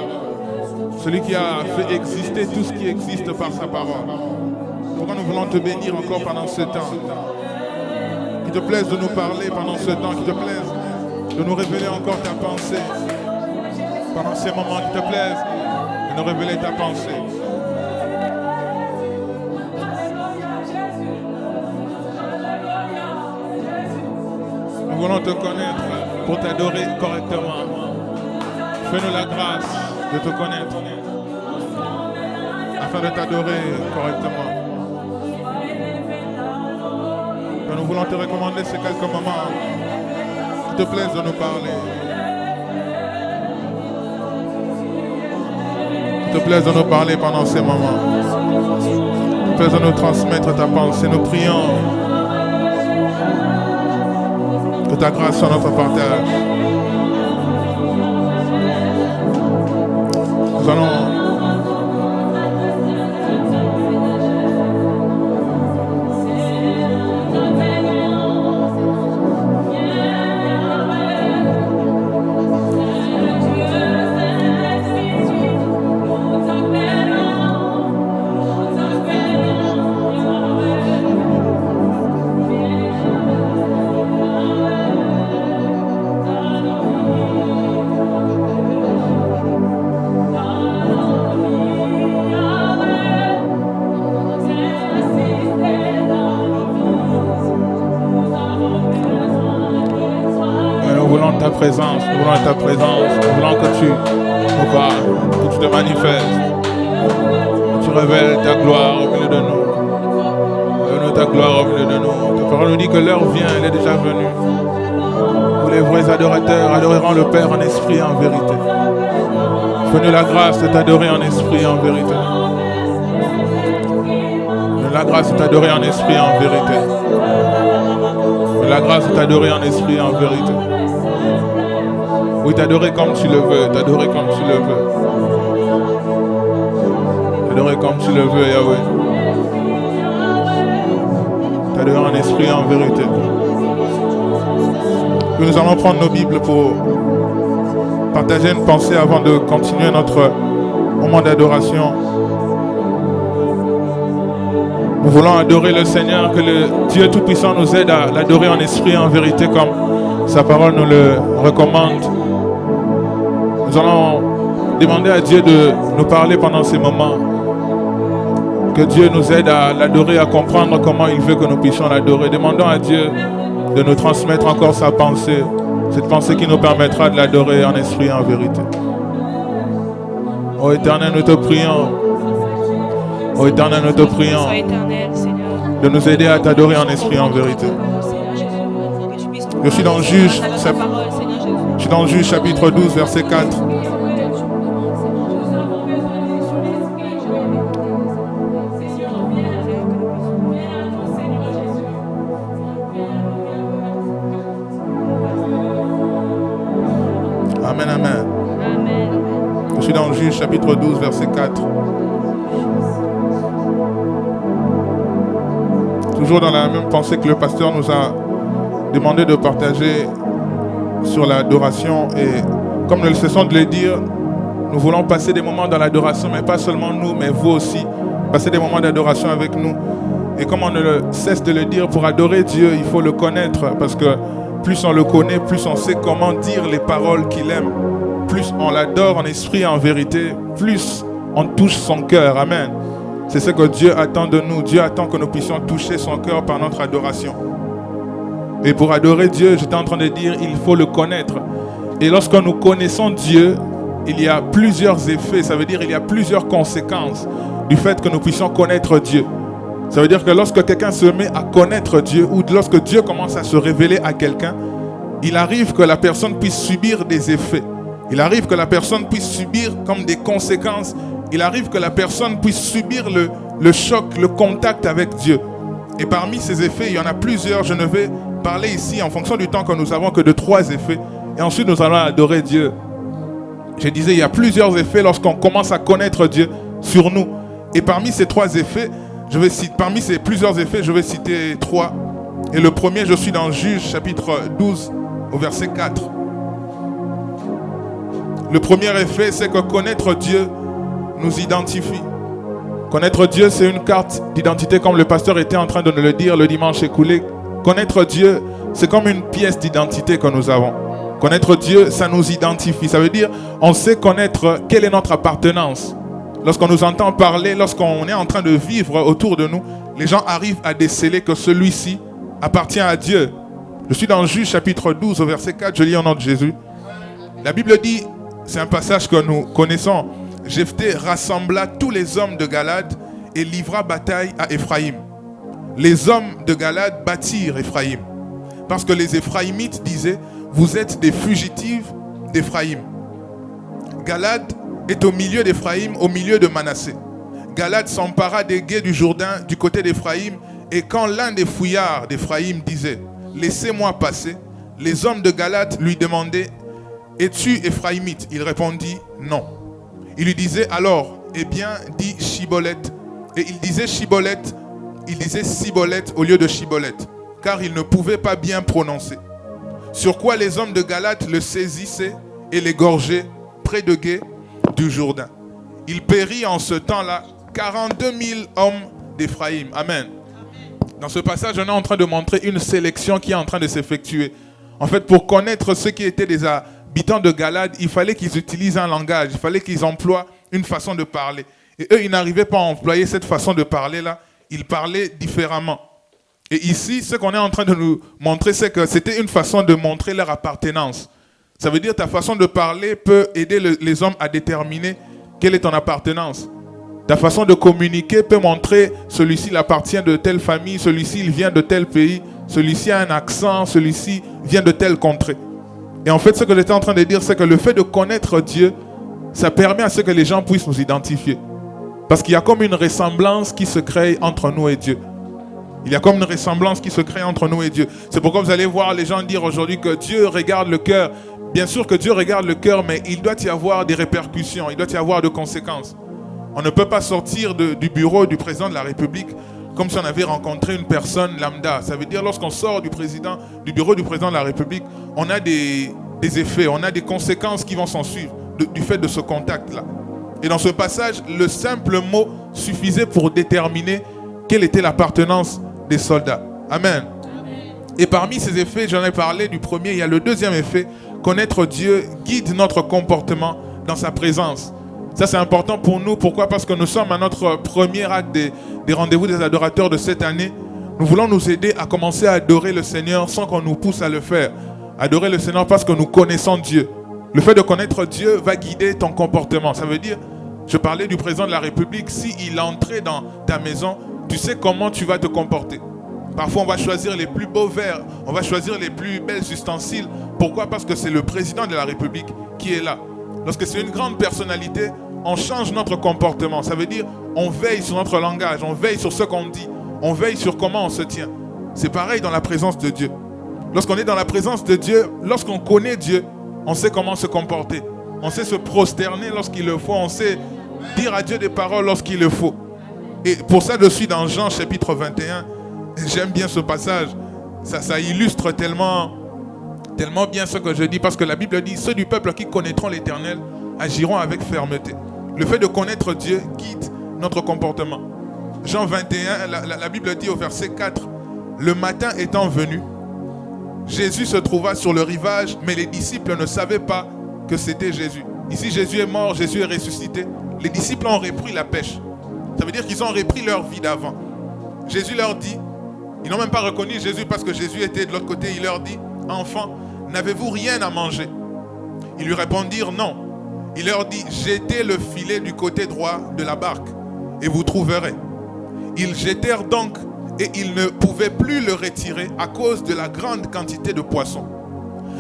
Celui qui a fait exister tout ce qui existe par sa parole. Pourquoi nous voulons te bénir encore pendant ce temps. Qu'il te plaise de nous parler pendant ce temps. Qu'il te plaise de nous révéler encore ta pensée. Pendant ces moments, qu'il te plaise de nous révéler ta pensée. Nous voulons te connaître pour t'adorer correctement. Fais-nous la grâce de te connaître afin de t'adorer correctement. Nous voulons te recommander ces quelques moments. Qu'il te plaise de nous parler. Qu'il te plaise de nous parler pendant ces moments. Qu'il te plaise de nous transmettre ta pensée. Nous prions que ta grâce soit notre partage. Nous allons présence, nous voulons ta présence, nous voulons que tu nous parles, que tu te manifestes, que tu révèles ta gloire au milieu de nous. Révèle-nous ta gloire au milieu de nous. Ta parole nous dit que l'heure vient, elle est déjà venue, où les vrais adorateurs adoreront le Père en esprit et en vérité. Fais-nous la grâce de t'adorer en esprit et en vérité. Fais-nous la grâce de t'adorer en esprit et en vérité. Fais-nous la grâce de t'adorer en esprit et en vérité. Oui, t'adorer comme tu le veux, t'adorer comme tu le veux. T'adorer comme tu le veux, Yahweh. T'adorer en esprit et en vérité. Puis nous allons prendre nos Bibles pour partager une pensée avant de continuer notre moment d'adoration. Nous voulons adorer le Seigneur, que le Dieu Tout-Puissant nous aide à l'adorer en esprit et en vérité comme sa parole nous le recommande. Nous allons demander à Dieu de nous parler pendant ces moments. Que Dieu nous aide à l'adorer, à comprendre comment il veut que nous puissions l'adorer. Demandons à Dieu de nous transmettre encore sa pensée. Cette pensée qui nous permettra de l'adorer en esprit et en vérité. Ô Éternel, nous te prions. Ô Éternel, nous te prions de nous aider à t'adorer en esprit et en vérité. Je suis dans Juge chapitre 12, verset 4. Amen, amen. Je suis dans Juge chapitre 12, verset 4. Toujours dans la même pensée que le pasteur nous a demandé de partager sur l'adoration, et comme nous le cessons de le dire, Nous voulons passer des moments dans l'adoration, mais pas seulement nous, mais vous aussi. Passer des moments d'adoration avec nous. Et comme on ne cesse de le dire, pour adorer Dieu, il faut le connaître. Parce que plus on le connaît, plus on sait comment dire les paroles qu'il aime. Plus on l'adore en esprit et en vérité, plus on touche son cœur. Amen. C'est ce que Dieu attend de nous. Dieu attend que nous puissions toucher son cœur par notre adoration. Et pour adorer Dieu, j'étais en train de dire, il faut le connaître. Et lorsque nous connaissons Dieu, il y a plusieurs effets. Ça veut dire qu'il y a plusieurs conséquences du fait que nous puissions connaître Dieu. Ça veut dire que lorsque quelqu'un se met à connaître Dieu, ou lorsque Dieu commence à se révéler à quelqu'un, il arrive que la personne puisse subir des effets. Il arrive que la personne puisse subir comme des conséquences. Il arrive que la personne puisse subir le choc, le contact avec Dieu. Et parmi ces effets, il y en a plusieurs. Je ne vais parler ici, en fonction du temps que nous avons, que de 3 effets. Et ensuite, nous allons adorer Dieu. Je disais, il y a plusieurs effets lorsqu'on commence à connaître Dieu sur nous. Et parmi ces 3 effets, parmi ces plusieurs effets, je vais citer 3. Et le premier, je suis dans Juge, chapitre 12, au verset 4. Le premier effet, c'est que connaître Dieu nous identifie. Connaître Dieu, c'est une carte d'identité, comme le pasteur était en train de nous le dire le dimanche écoulé. Connaître Dieu, c'est comme une pièce d'identité que nous avons. Connaître Dieu, ça nous identifie. Ça veut dire, on sait connaître quelle est notre appartenance. Lorsqu'on nous entend parler, lorsqu'on est en train de vivre autour de nous, les gens arrivent à déceler que celui-ci appartient à Dieu. Je suis dans Juge chapitre 12 au verset 4, je lis au nom de Jésus. La Bible dit, c'est un passage que nous connaissons, Jephthé rassembla tous les hommes de Galad et livra bataille à Éphraïm. Les hommes de Galad battirent Éphraïm, parce que les Éphraïmites disaient, vous êtes des fugitifs d'Éphraïm. Galad est au milieu d'Éphraïm, au milieu de Manassé. Galad s'empara des gués du Jourdain du côté d'Éphraïm, et quand l'un des fouillards d'Éphraïm disait « Laissez-moi passer », les hommes de Galad lui demandaient « Es-tu Éphraïmite » Il répondit « Non ». Il lui disait alors « Eh bien, dis Chiboleth ». Et il disait Chiboleth, il disait Siboleth au lieu de Chiboleth, car il ne pouvait pas bien prononcer. Sur quoi les hommes de Galad le saisissaient et l'égorgeaient près de gué du Jourdain. Il périt en ce temps-là 42 000 hommes d'Éphraïm. Amen. Dans ce passage, on est en train de montrer une sélection qui est en train de s'effectuer. En fait, pour connaître ceux qui étaient des habitants de Galad, il fallait qu'ils utilisent un langage, il fallait qu'ils emploient une façon de parler. Et eux, ils n'arrivaient pas à employer cette façon de parler-là. Ils parlaient différemment. Et ici, ce qu'on est en train de nous montrer, c'est que c'était une façon de montrer leur appartenance. Ça veut dire que ta façon de parler peut aider les hommes à déterminer quelle est ton appartenance. Ta façon de communiquer peut montrer celui-ci il appartient de telle famille, celui-ci il vient de tel pays, celui-ci a un accent, celui-ci vient de telle contrée. Et en fait, ce que j'étais en train de dire, c'est que le fait de connaître Dieu, ça permet à ce que les gens puissent nous identifier. Parce qu'il y a comme une ressemblance qui se crée entre nous et Dieu. Il y a comme une ressemblance qui se crée entre nous et Dieu. C'est pourquoi vous allez voir les gens dire aujourd'hui que Dieu regarde le cœur. Bien sûr que Dieu regarde le cœur, mais il doit y avoir des répercussions, il doit y avoir des conséquences. On ne peut pas sortir du bureau du président de la République comme si on avait rencontré une personne lambda. Ça veut dire lorsqu'on sort du bureau du président de la République, on a des effets, on a des conséquences qui vont s'en suivre du fait de ce contact-là. Et dans ce passage, le simple mot suffisait pour déterminer quelle était l'appartenance des soldats. Amen. Et parmi ces effets, j'en ai parlé du premier, il y a le deuxième effet. Connaître Dieu guide notre comportement dans sa présence. Ça, c'est important pour nous. Pourquoi? Parce que nous sommes à notre premier acte des rendez-vous des adorateurs de cette année. Nous voulons nous aider à commencer à adorer le Seigneur sans qu'on nous pousse à le faire. Adorer le Seigneur parce que nous connaissons Dieu. Le fait de connaître Dieu va guider ton comportement. Ça veut dire, je parlais du président de la République, s'il entrait dans ta maison, tu sais comment tu vas te comporter. Parfois, on va choisir les plus beaux verres, on va choisir les plus belles ustensiles. Pourquoi? Parce que c'est le président de la République qui est là. Lorsque c'est une grande personnalité, on change notre comportement. Ça veut dire, on veille sur notre langage, on veille sur ce qu'on dit, on veille sur comment on se tient. C'est pareil dans la présence de Dieu. Lorsqu'on est dans la présence de Dieu, lorsqu'on connaît Dieu, on sait comment se comporter. On sait se prosterner lorsqu'il le faut, on sait dire à Dieu des paroles lorsqu'il le faut. Et pour ça, je suis dans Jean chapitre 21. J'aime bien ce passage. Ça illustre tellement bien ce que je dis. Parce que la Bible dit, ceux du peuple qui connaîtront l'Éternel agirons avec fermeté. Le fait de connaître Dieu guide notre comportement. Jean 21, la Bible dit au verset 4, « Le matin étant venu, Jésus se trouva sur le rivage, mais les disciples ne savaient pas que c'était Jésus. » Ici, Jésus est mort, Jésus est ressuscité. Les disciples ont repris la pêche. Ça veut dire qu'ils ont repris leur vie d'avant. Jésus leur dit, ils n'ont même pas reconnu Jésus parce que Jésus était de l'autre côté. Il leur dit, « Enfants, n'avez-vous rien à manger ?» Ils lui répondirent, « Non. » Il leur dit, « Jetez le filet du côté droit de la barque et vous trouverez. » Ils jetèrent donc et ils ne pouvaient plus le retirer à cause de la grande quantité de poissons.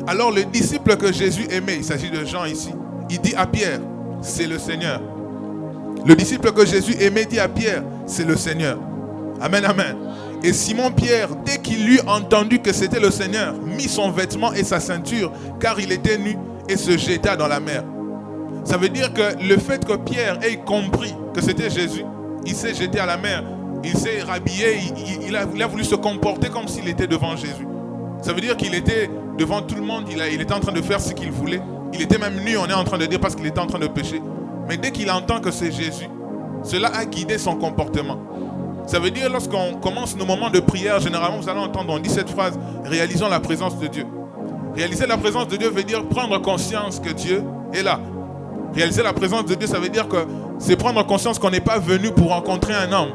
Alors le disciple que Jésus aimait, il s'agit de Jean ici, il dit à Pierre, « C'est le Seigneur. » Le disciple que Jésus aimait dit à Pierre, « C'est le Seigneur. » Amen, amen. Et Simon-Pierre, dès qu'il eut entendu que c'était le Seigneur, mit son vêtement et sa ceinture, car il était nu, et se jeta dans la mer. Ça veut dire que le fait que Pierre ait compris que c'était Jésus, il s'est jeté à la mer, il s'est rhabillé, il a voulu se comporter comme s'il était devant Jésus. Ça veut dire qu'il était devant tout le monde, il était en train de faire ce qu'il voulait. Il était même nu, on est en train de dire, parce qu'il était en train de pécher. Mais dès qu'il entend que c'est Jésus, cela a guidé son comportement. Ça veut dire, lorsqu'on commence nos moments de prière, généralement, vous allez entendre, on dit cette phrase, réalisons la présence de Dieu. Réaliser la présence de Dieu veut dire prendre conscience que Dieu est là. Réaliser la présence de Dieu, ça veut dire que c'est prendre conscience qu'on n'est pas venu pour rencontrer un homme.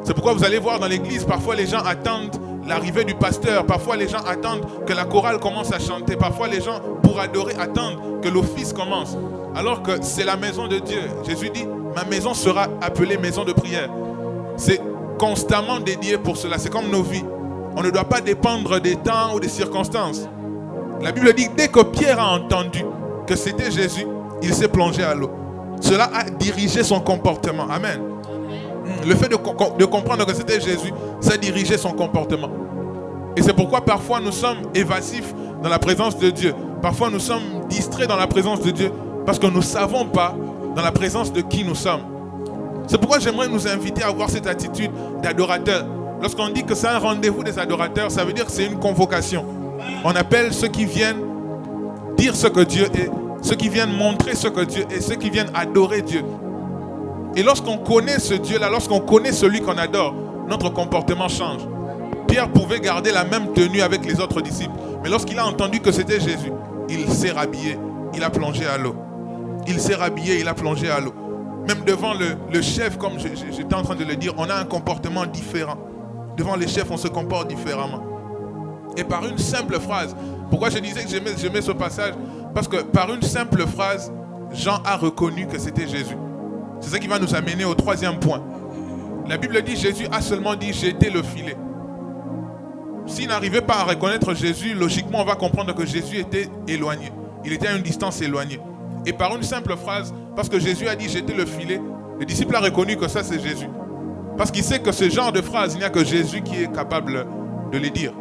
C'est pourquoi vous allez voir dans l'église, parfois les gens attendent l'arrivée du pasteur, parfois les gens attendent que la chorale commence à chanter, parfois les gens, pour adorer, attendent que l'office commence. Alors que c'est la maison de Dieu. Jésus dit, ma maison sera appelée maison de prière. C'est constamment dédié pour cela, c'est comme nos vies. On ne doit pas dépendre des temps ou des circonstances. La Bible dit, dès que Pierre a entendu que c'était Jésus, il s'est plongé à l'eau. Cela a dirigé son comportement. Amen. Le fait de comprendre que c'était Jésus, ça a dirigé son comportement. Et c'est pourquoi parfois nous sommes évasifs dans la présence de Dieu. Parfois nous sommes distraits dans la présence de Dieu parce que nous ne savons pas dans la présence de qui nous sommes. C'est pourquoi j'aimerais nous inviter à avoir cette attitude d'adorateur. Lorsqu'on dit que c'est un rendez-vous des adorateurs, ça veut dire que c'est une convocation. On appelle ceux qui viennent dire ce que Dieu est, ceux qui viennent montrer ce que Dieu est, ceux qui viennent adorer Dieu. Et lorsqu'on connaît ce Dieu-là, lorsqu'on connaît celui qu'on adore, notre comportement change. Pierre pouvait garder la même tenue avec les autres disciples. Mais lorsqu'il a entendu que c'était Jésus, il s'est rhabillé, il a plongé à l'eau. Il s'est rhabillé, il a plongé à l'eau. Même devant le chef, comme j'étais en train de le dire, on a un comportement différent. Devant les chefs, on se comporte différemment. Et par une simple phrase, pourquoi je disais que j'aimais ce passage? Parce que par une simple phrase, Jean a reconnu que c'était Jésus. C'est ça qui va nous amener au troisième point. La Bible dit, Jésus a seulement dit, jetez le filet. S'il n'arrivait pas à reconnaître Jésus, logiquement, on va comprendre que Jésus était éloigné. Il était à une distance éloignée. Et par une simple phrase, parce que Jésus a dit, jetez le filet, le disciple a reconnu que ça, c'est Jésus. Parce qu'il sait que ce genre de phrase, il n'y a que Jésus qui est capable de les dire.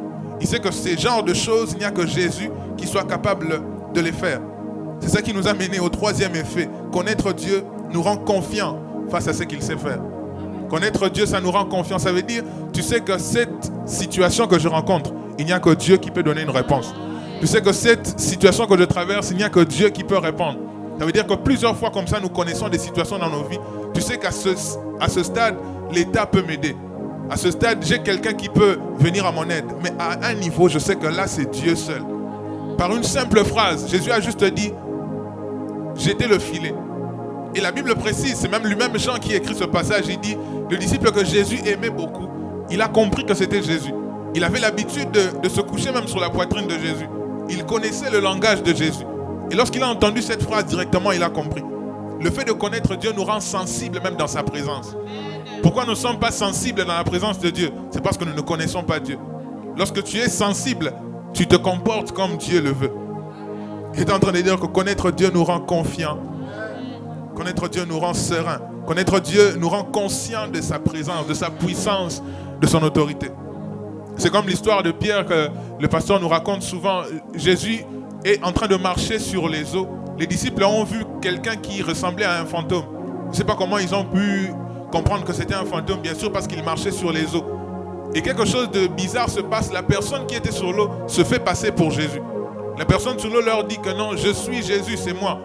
Il sait que ce genre de choses, il n'y a que Jésus qui soit capable de les faire. C'est ça qui nous a mené au troisième effet. Connaître Dieu nous rend confiants face à ce qu'il sait faire. Connaître Dieu, ça nous rend confiants. Ça veut dire, tu sais que cette situation que je rencontre, il n'y a que Dieu qui peut donner une réponse. Tu sais que cette situation que je traverse, il n'y a que Dieu qui peut répondre. Ça veut dire que plusieurs fois comme ça, nous connaissons des situations dans nos vies. Tu sais qu'à ce stade, l'État peut m'aider. À ce stade, j'ai quelqu'un qui peut venir à mon aide. Mais à un niveau, je sais que là, c'est Dieu seul. Par une simple phrase, Jésus a juste dit, jetez le filet. Et la Bible précise, c'est même lui-même Jean qui écrit ce passage, il dit, le disciple que Jésus aimait beaucoup, il a compris que c'était Jésus. Il avait l'habitude de se coucher même sur la poitrine de Jésus. Il connaissait le langage de Jésus. Et lorsqu'il a entendu cette phrase directement, il a compris. Le fait de connaître Dieu nous rend sensibles même dans sa présence. Pourquoi nous ne sommes pas sensibles dans la présence de Dieu? C'est parce que nous ne connaissons pas Dieu. Lorsque tu es sensible, tu te comportes comme Dieu le veut. Il est en train de dire que connaître Dieu nous rend confiants. Connaître Dieu nous rend sereins. Connaître Dieu nous rend conscients de sa présence, de sa puissance, de son autorité. C'est comme l'histoire de Pierre que le pasteur nous raconte souvent. Jésus est en train de marcher sur les eaux. Les disciples ont vu quelqu'un qui ressemblait à un fantôme. Je ne sais pas comment ils ont pu comprendre que c'était un fantôme, bien sûr parce qu'il marchait sur les eaux. Et quelque chose de bizarre se passe. La personne qui était sur l'eau se fait passer pour Jésus. La personne sur l'eau leur dit que non, je suis Jésus, c'est moi.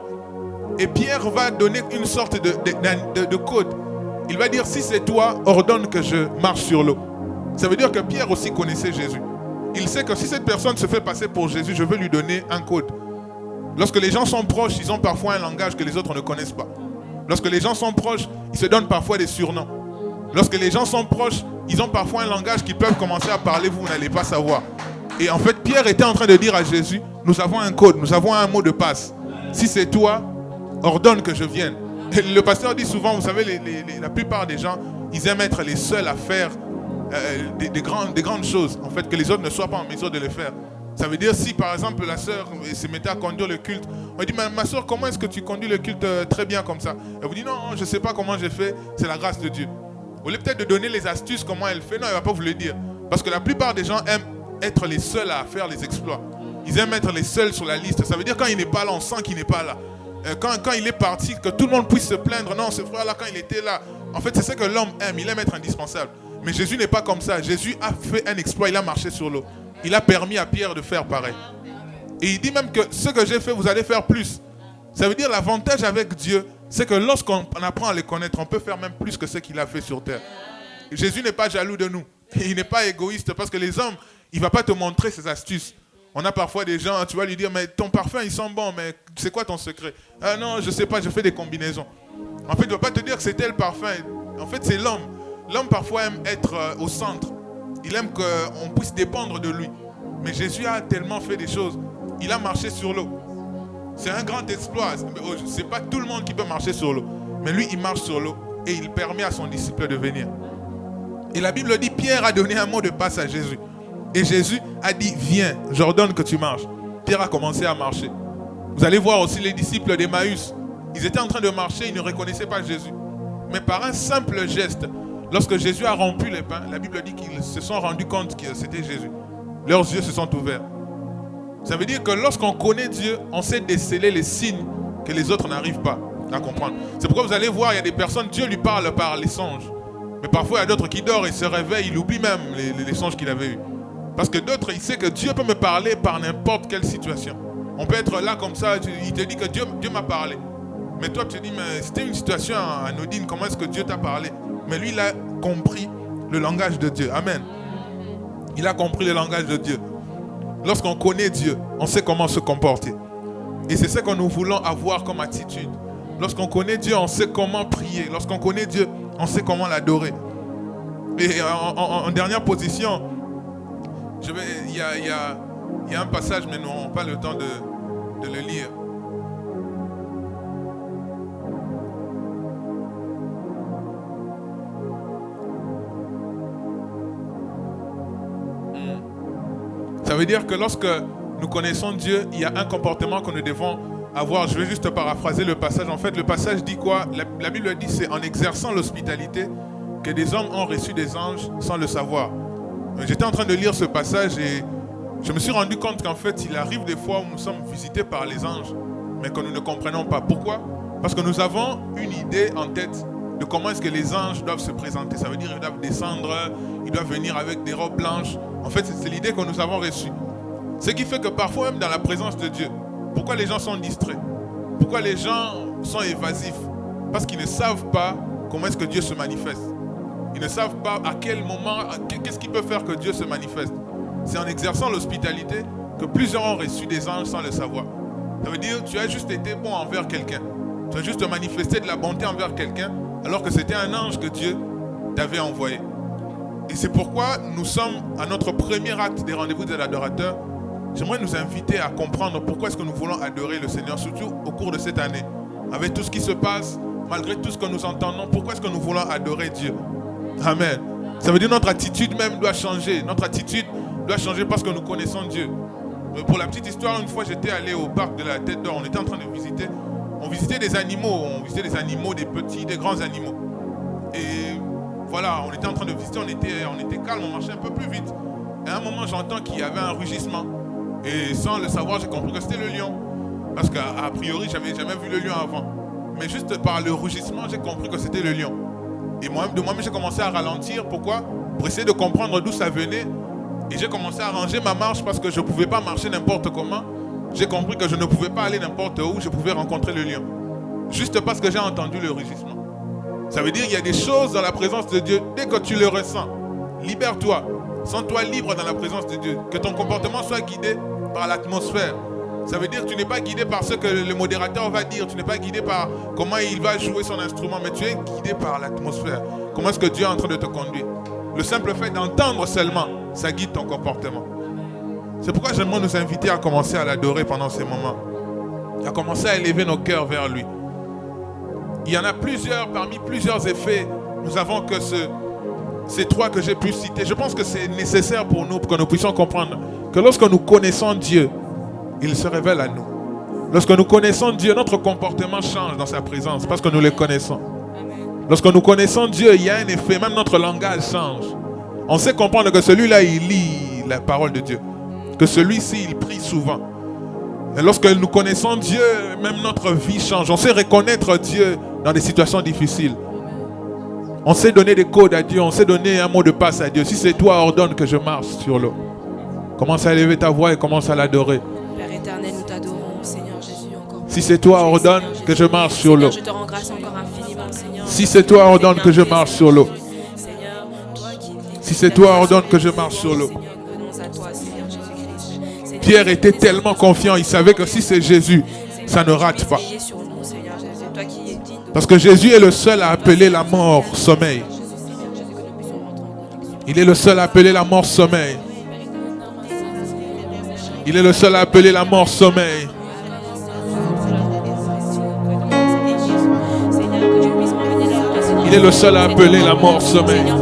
Et Pierre va donner une sorte de code. Il va dire, si c'est toi, ordonne que je marche sur l'eau. Ça veut dire que Pierre aussi connaissait Jésus. Il sait que si cette personne se fait passer pour Jésus, je veux lui donner un code. Lorsque les gens sont proches, ils ont parfois un langage que les autres ne connaissent pas. Lorsque les gens sont proches, ils se donnent parfois des surnoms. Lorsque les gens sont proches, ils ont parfois un langage qu'ils peuvent commencer à parler, vous n'allez pas savoir. Et en fait, Pierre était en train de dire à Jésus, nous avons un code, nous avons un mot de passe. Si c'est toi, ordonne que je vienne. Et le pasteur dit souvent, vous savez, la plupart des gens, ils aiment être les seuls à faire des grandes choses, en fait, que les autres ne soient pas en mesure de le faire. Ça veut dire, si par exemple la sœur se mettait à conduire le culte, on dit, ma sœur, comment est-ce que tu conduis le culte très bien comme ça? Elle vous dit, non, je ne sais pas comment j'ai fait, c'est la grâce de Dieu. Vous voulez peut-être de donner les astuces, comment elle fait, non, elle ne va pas vous le dire. Parce que la plupart des gens aiment être les seuls à faire les exploits. Ils aiment être les seuls sur la liste. Ça veut dire quand il n'est pas là, on sent qu'il n'est pas là. Quand il est parti, que tout le monde puisse se plaindre. Non, ce frère-là, quand il était là. En fait, c'est ce que l'homme aime. Il aime être indispensable. Mais Jésus n'est pas comme ça. Jésus a fait un exploit. Il a marché sur l'eau. Il a permis à Pierre de faire pareil. Et il dit même que ce que j'ai fait, vous allez faire plus. Ça veut dire l'avantage avec Dieu, c'est que lorsqu'on apprend à le connaître, on peut faire même plus que ce qu'il a fait sur terre. Jésus n'est pas jaloux de nous. Il n'est pas égoïste parce que les hommes, il ne va pas te montrer ses astuces. On a parfois des gens, tu vas lui dire, mais ton parfum, il sent bon, mais c'est quoi ton secret? Ah non, je ne sais pas, je fais des combinaisons. En fait, il ne va pas te dire que c'est tel parfum. En fait, c'est l'homme. L'homme, parfois, aime être au centre. Il aime qu'on puisse dépendre de lui. Mais Jésus a tellement fait des choses. Il a marché sur l'eau. C'est un grand exploit. Ce n'est pas tout le monde qui peut marcher sur l'eau. Mais lui, il marche sur l'eau et il permet à son disciple de venir. Et la Bible dit, Pierre a donné un mot de passe à Jésus. Et Jésus a dit, viens, j'ordonne que tu marches. Pierre a commencé à marcher. Vous allez voir aussi les disciples d'Emmaüs. Ils étaient en train de marcher, ils ne reconnaissaient pas Jésus. Mais par un simple geste, lorsque Jésus a rompu les pains, la Bible dit qu'ils se sont rendus compte que c'était Jésus. Leurs yeux se sont ouverts. Ça veut dire que lorsqu'on connaît Dieu, on sait déceler les signes que les autres n'arrivent pas à comprendre. C'est pourquoi vous allez voir, il y a des personnes, Dieu lui parle par les songes. Mais parfois, il y a d'autres qui dorment et se réveillent, il oublie même les songes qu'il avait eus. Parce que d'autres, il sait que Dieu peut me parler par n'importe quelle situation. On peut être là comme ça, il te dit que Dieu m'a parlé. Mais toi, tu te dis, mais c'était une situation anodine, comment est-ce que Dieu t'a parlé? Mais lui, il a compris le langage de Dieu. Amen. Il a compris le langage de Dieu. Lorsqu'on connaît Dieu, on sait comment se comporter. Et c'est ce que nous voulons avoir comme attitude. Lorsqu'on connaît Dieu, on sait comment prier. Lorsqu'on connaît Dieu, on sait comment l'adorer. Et en dernière position, il y a un passage, mais nous n'aurons pas le temps de le lire. Ça veut dire que lorsque nous connaissons Dieu, il y a un comportement que nous devons avoir. Je vais juste paraphraser le passage. En fait, le passage dit quoi? La Bible dit, c'est en exerçant l'hospitalité que des hommes ont reçu des anges sans le savoir. J'étais en train de lire ce passage et je me suis rendu compte qu'en fait, il arrive des fois où nous sommes visités par les anges, mais que nous ne comprenons pas. Pourquoi? Parce que nous avons une idée en tête de comment est-ce que les anges doivent se présenter. Ça veut dire qu'ils doivent descendre, ils doivent venir avec des robes blanches. En fait, c'est l'idée que nous avons reçue. Ce qui fait que parfois, même dans la présence de Dieu, pourquoi les gens sont distraits? Pourquoi les gens sont évasifs? Parce qu'ils ne savent pas comment est-ce que Dieu se manifeste. Ils ne savent pas à quel moment, qu'est-ce qui peut faire que Dieu se manifeste. C'est en exerçant l'hospitalité que plusieurs ont reçu des anges sans le savoir. Ça veut dire que tu as juste été bon envers quelqu'un. Tu as juste manifesté de la bonté envers quelqu'un, alors que c'était un ange que Dieu t'avait envoyé. Et c'est pourquoi nous sommes à notre premier acte des rendez-vous de l'adorateur. J'aimerais nous inviter à comprendre pourquoi est-ce que nous voulons adorer le Seigneur, surtout au cours de cette année. Avec tout ce qui se passe, malgré tout ce que nous entendons, pourquoi est-ce que nous voulons adorer Dieu? Amen. Ça veut dire que notre attitude même doit changer. Notre attitude doit changer parce que nous connaissons Dieu. Pour la petite histoire, une fois j'étais allé au parc de la Tête d'Or, on était en train de visiter. On visitait des animaux, des petits, des grands animaux. Et voilà, on était en train de visiter, on était calme, on marchait un peu plus vite. Et à un moment, j'entends qu'il y avait un rugissement. Et sans le savoir, j'ai compris que c'était le lion. Parce qu'a priori, je n'avais jamais vu le lion avant. Mais juste par le rugissement, j'ai compris que c'était le lion. Et moi-même, j'ai commencé à ralentir. Pourquoi? Pour essayer de comprendre d'où ça venait. Et j'ai commencé à ranger ma marche parce que je ne pouvais pas marcher n'importe comment. J'ai compris que je ne pouvais pas aller n'importe où, je pouvais rencontrer le lion. juste parce que j'ai entendu le rugissement. Ça veut dire qu'il y a des choses dans la présence de Dieu. Dès que tu le ressens, libère-toi. Sens-toi libre dans la présence de Dieu. Que ton comportement soit guidé par l'atmosphère. Ça veut dire que tu n'es pas guidé par ce que le modérateur va dire. Tu n'es pas guidé par comment il va jouer son instrument. Mais tu es guidé par l'atmosphère. Comment est-ce que Dieu est en train de te conduire? Le simple fait d'entendre seulement, ça guide ton comportement. C'est pourquoi j'aimerais nous inviter à commencer à l'adorer pendant ces moments. À commencer à élever nos cœurs vers lui. Il y en a plusieurs, parmi plusieurs effets, nous avons que ces trois que j'ai pu citer. Je pense que c'est nécessaire pour nous, pour que nous puissions comprendre que lorsque nous connaissons Dieu, il se révèle à nous. Lorsque nous connaissons Dieu, notre comportement change dans sa présence parce que nous le connaissons. Lorsque nous connaissons Dieu, il y a un effet, même notre langage change. On sait comprendre que celui-là, il lit la parole de Dieu. Que celui-ci, il prie souvent. Et lorsque nous connaissons Dieu, même notre vie change. On sait reconnaître Dieu dans des situations difficiles. On sait donner des codes à Dieu. On sait donner un mot de passe à Dieu. Si c'est toi, ordonne que je marche sur l'eau. Commence à élever ta voix et commence à l'adorer. Père éternel, nous t'adorons, Seigneur Jésus, encore. Si c'est toi, ordonne que je marche sur l'eau. Je te rends grâce encore infiniment, Seigneur. Si c'est toi, ordonne que je marche sur l'eau. Si c'est toi, ordonne que je marche sur l'eau. Pierre était tellement confiant, il savait que si c'est Jésus, ça ne rate pas. Parce que Jésus est le seul à appeler la mort sommeil. Il est le seul à appeler la mort sommeil. Il est le seul à appeler la mort sommeil. Il est le seul à appeler la mort sommeil.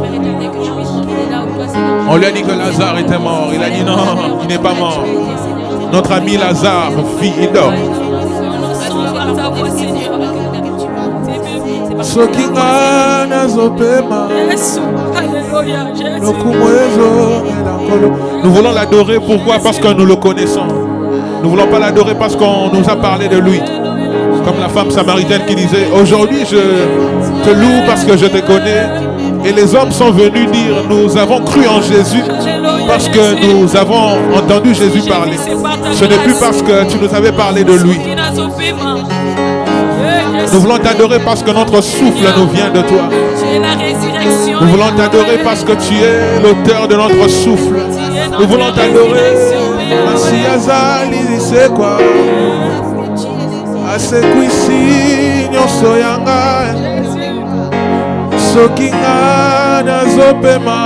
On lui a dit que Lazare était mort. Il a dit non, il n'est pas mort. Notre ami Lazare vit, il dort. Nous voulons l'adorer, pourquoi? Parce que nous le connaissons. Nous ne voulons pas l'adorer parce qu'on nous a parlé de lui. Comme la femme samaritaine qui disait, aujourd'hui je te loue parce que je te connais. Et les hommes sont venus dire, nous avons cru en Jésus parce que nous avons entendu Jésus parler. Ce n'est plus parce que tu nous avais parlé de lui. Nous voulons t'adorer parce que notre souffle nous vient de toi. Nous voulons t'adorer parce que tu es l'auteur de notre souffle. Nous voulons t'adorer. C'est quoi? Asekwisi nyoso yanga sokinga nazopema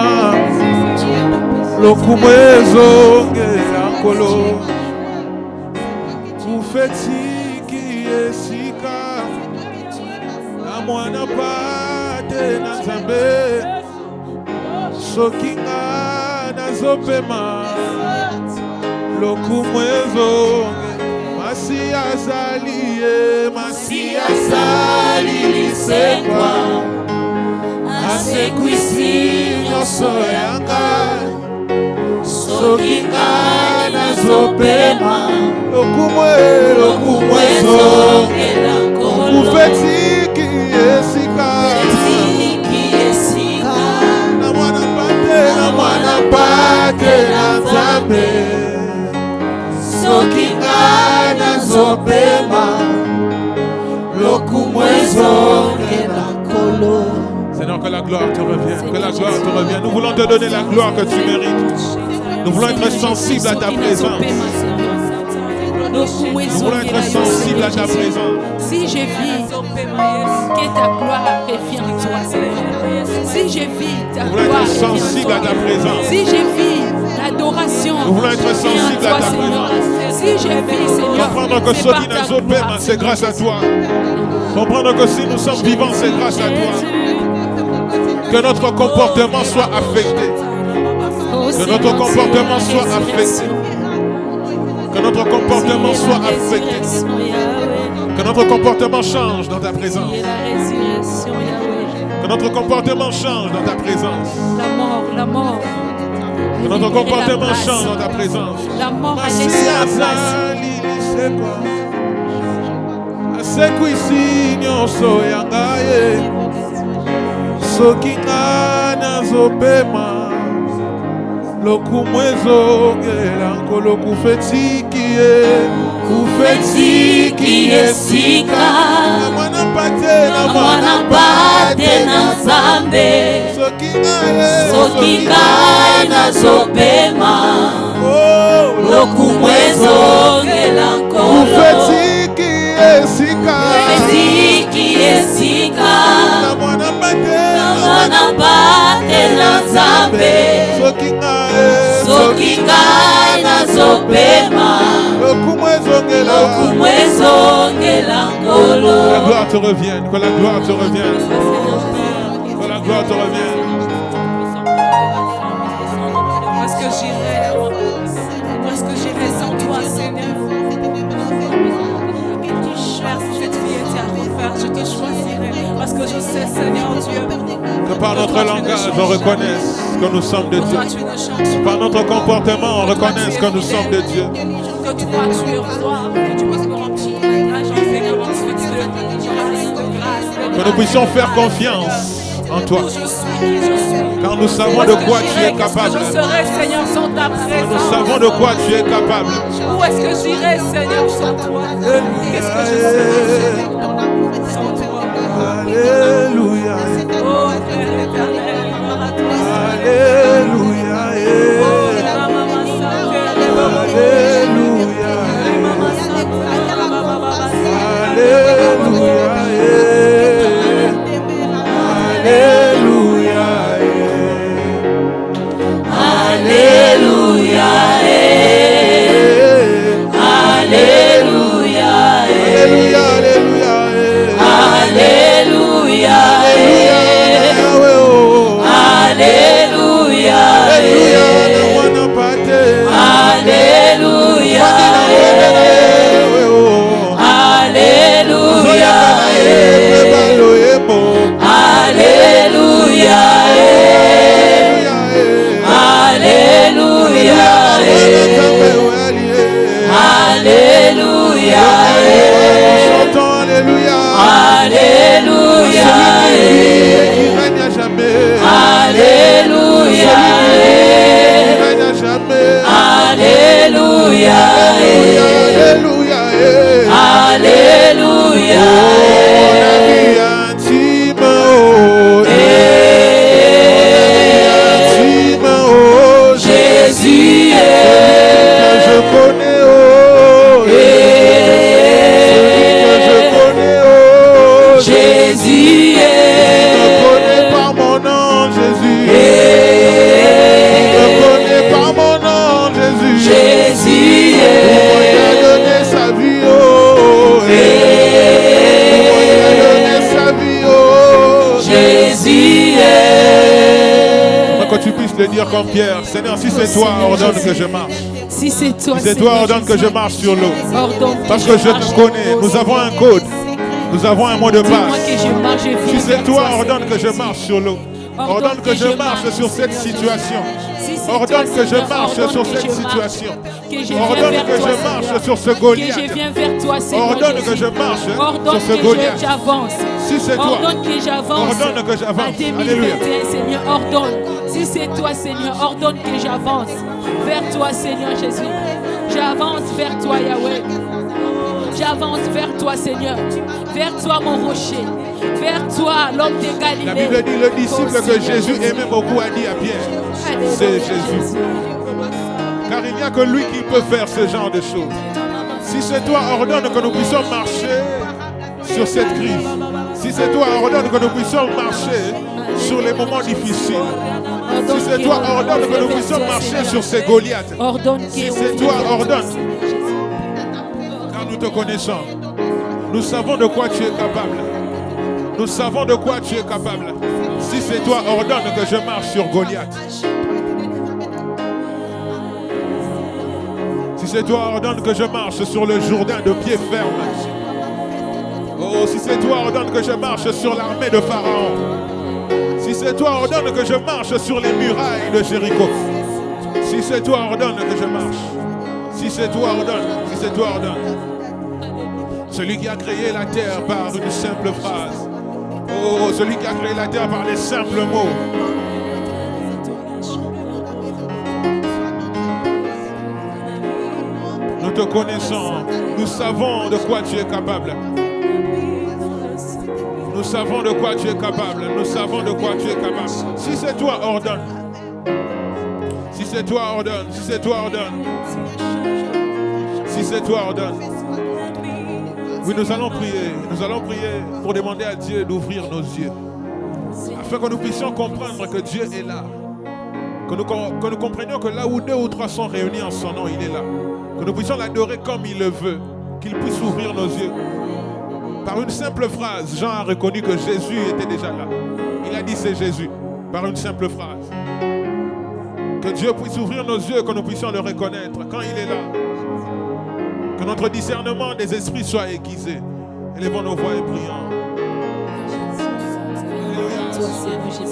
lokumu ezongela nkolo kufetiki esika na mwana pate na nzambe sokinga nazopema lokumu ezongela Masia Zalie, Masia Zali, c'est quoi? Asekwisi nyoso yanga, sokinga nazopema, lokumwe zongela nkolo, kufetiki esika, na mwana pate na nzambe, sokinga Seigneur, que la gloire te revienne, que la gloire te revienne. Nous voulons te donner la gloire que tu mérites. Nous voulons être sensibles à ta présence. Nous voulons être sensibles à ta présence. Si je vis, que ta gloire revienne en toi, Seigneur. Si je vis, ta gloire. Nous voulons être sensibles à ta présence. Si je vis, l'adoration. Nous voulons être sensibles à ta présence. Si je vis, Seigneur, comprendre que ce qui nous opère, c'est grâce à toi. Comprendre que si nous sommes vivants, c'est grâce à toi. Que notre comportement soit affecté. Que notre comportement soit affecté. Que notre comportement soit affecté. Que notre comportement change dans ta présence. Que notre comportement change dans ta présence. La mort. Que notre comportement change dans ta présence. La mort a laissé la place. Asekwisi nyoso yangaye sokinga nazopema lokumu ezongela nkolo kufetiki esika na mwana mwana pate na Nzambe soki ngai nazopema lokumu ezongela nkolo ufetiki esika na mwana pate na Nzambe soki ngai nazopema lokumu ezongela nkolo. Que la gloire te revienne, que la gloire te revienne, que la gloire te revienne. Où est-ce que j'irai sans toi, Seigneur? Père, si cette vie était à refaire, je te choisirai. Parce que je sais, Seigneur Dieu, Que par notre langage, on reconnaisse que nous sommes de Dieu. toi tu ne changes pas. Par notre comportement, on reconnaisse que nous sommes de Dieu. Que toi tu es roi, que tu puisses me remplir de grâce, Seigneur, ensuite de grâce. Que nous puissions faire confiance en toi. Où je suis, qui je suis. Car nous savons de quoi tu es capable. Je serai, Seigneur, sans ta Nous présence. savons de quoi tu es capable. Où est-ce que j'irai, Seigneur, sans toi? Qu'est-ce que je serai sans toi? Alléluia. Oh, Père éternel, gloire à toi. Alléluia. Alléluia. Alléluia, Alléluia, Alléluia, Alléluia, De dire comme Pierre, Seigneur, si c'est toi, ordonne que je marche. Si c'est toi, Si c'est toi, ordonne que je marche sur l'eau. ordonne Parce que je te connais, nous avons un code, nous avons un mot de Dis-moi passe. que je marche, je viens Si c'est vers toi, Seigneur. ordonne que je marche sur l'eau. Ordonne que je marche sur cette situation. Si c'est Ordonne toi, que je Seigneur, marche ordonne sur que cette je marche, situation. que je viens Ordonne vers que toi, je Seigneur. marche sur ce Que Goliath. je viens vers toi, Seigneur. Ordonne que Jésus. je marche Ordonne sur ce que Goliath. j'avance. Si c'est toi, Ordonne que j'avance. ordonne que j'avance. À 2021, Alléluia. Seigneur, ordonne. Si c'est toi, Seigneur, ordonne que j'avance. Vers toi, Seigneur Jésus. J'avance vers toi, Yahweh. J'avance vers toi, Seigneur. Vers toi, mon rocher. Vers toi, l'homme de Galilée. La Bible dit le disciple que Jésus aimait beaucoup a dit à Pierre, c'est Jésus. Car il n'y a que lui qui peut faire ce genre de choses. Si c'est toi, ordonne que nous puissions marcher sur cette crise. Si c'est toi, ordonne que nous puissions marcher sur les moments difficiles. Si c'est toi, ordonne que nous puissions marcher sur ces Goliaths. Si c'est toi, ordonne. Car nous te connaissons. Nous savons de quoi tu es capable. Nous savons de quoi tu es capable. Si c'est toi, ordonne que je marche sur Goliath. Si c'est toi, ordonne que je marche sur le Jourdain de pied ferme. Oh, si c'est toi, ordonne que je marche sur l'armée de Pharaon. Si c'est toi, ordonne que je marche sur les murailles de Jéricho. Si c'est toi, ordonne que je marche. Si c'est toi, ordonne. Si c'est toi, ordonne. Celui qui a créé la terre par une simple phrase. Oh, celui qui a créé la terre par les simples mots. Nous te connaissons. Nous savons de quoi tu es capable. Nous savons de quoi tu es capable. Nous savons de quoi tu es capable. Si c'est toi, ordonne. Si c'est toi, ordonne. Si c'est toi, ordonne. Si c'est toi, ordonne. Oui, nous allons prier. Nous allons prier pour demander à Dieu d'ouvrir nos yeux. Afin que nous puissions comprendre que Dieu est là. Que nous comprenions que là où 2 ou 3 sont réunis en son nom, il est là. Que nous puissions l'adorer comme il le veut. Qu'il puisse ouvrir nos yeux. Par une simple phrase, Jean a reconnu que Jésus était déjà là. Il a dit c'est Jésus. Par une simple phrase. Que Dieu puisse ouvrir nos yeux, que nous puissions le reconnaître quand il est là. Que notre discernement des esprits soit aiguisé. Élevons nos voix et prions.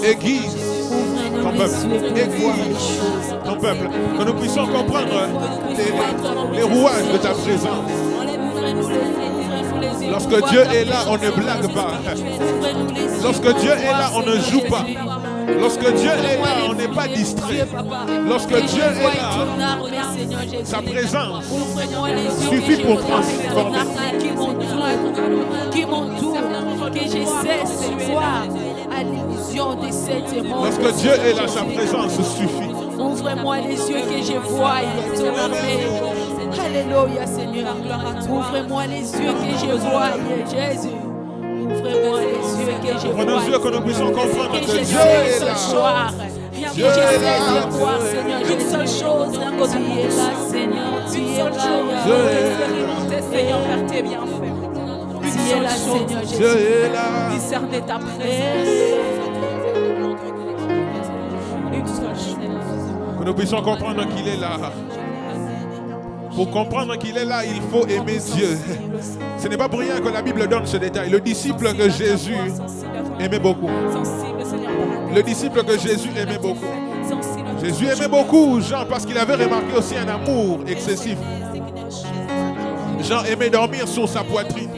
Aiguise ton peuple. Aiguise ton peuple. Que nous puissions comprendre les rouages de ta présence. Lorsque Dieu est là, on ne blague pas. Lorsque Dieu est là, on ne joue pas. Lorsque Dieu est là, on n'est pas distrait. Lorsque Dieu est là, sa présence suffit pour transformer. Qui m'entoure, que je cesse de voir à l'illusion de cette émotion. Lorsque Dieu est là, sa présence suffit. Ouvre-moi les yeux que je vois ton armée. Alléluia Seigneur. Ouvre-moi les yeux que je vois, Jésus. Ouvre-moi les yeux que je vois. Ouvre nos yeux que nous puissions comprendre que Dieu est là. Dieu est là, Seigneur. Une seule chose, tu es là, Seigneur. Tu es là, Seigneur, vers tes bienfaits. tu es là, Seigneur Jésus. Dieu est là. Discerner ta présence. Une seule chose. Que nous puissions comprendre qu'il est là. Pour comprendre qu'il est là, il faut aimer Dieu. Ce n'est pas pour rien que la Bible donne ce détail. Le disciple que Jésus aimait beaucoup. Le disciple que Jésus aimait beaucoup. Jésus aimait beaucoup Jean parce qu'il avait remarqué aussi un amour excessif. Jean aimait dormir sur sa poitrine.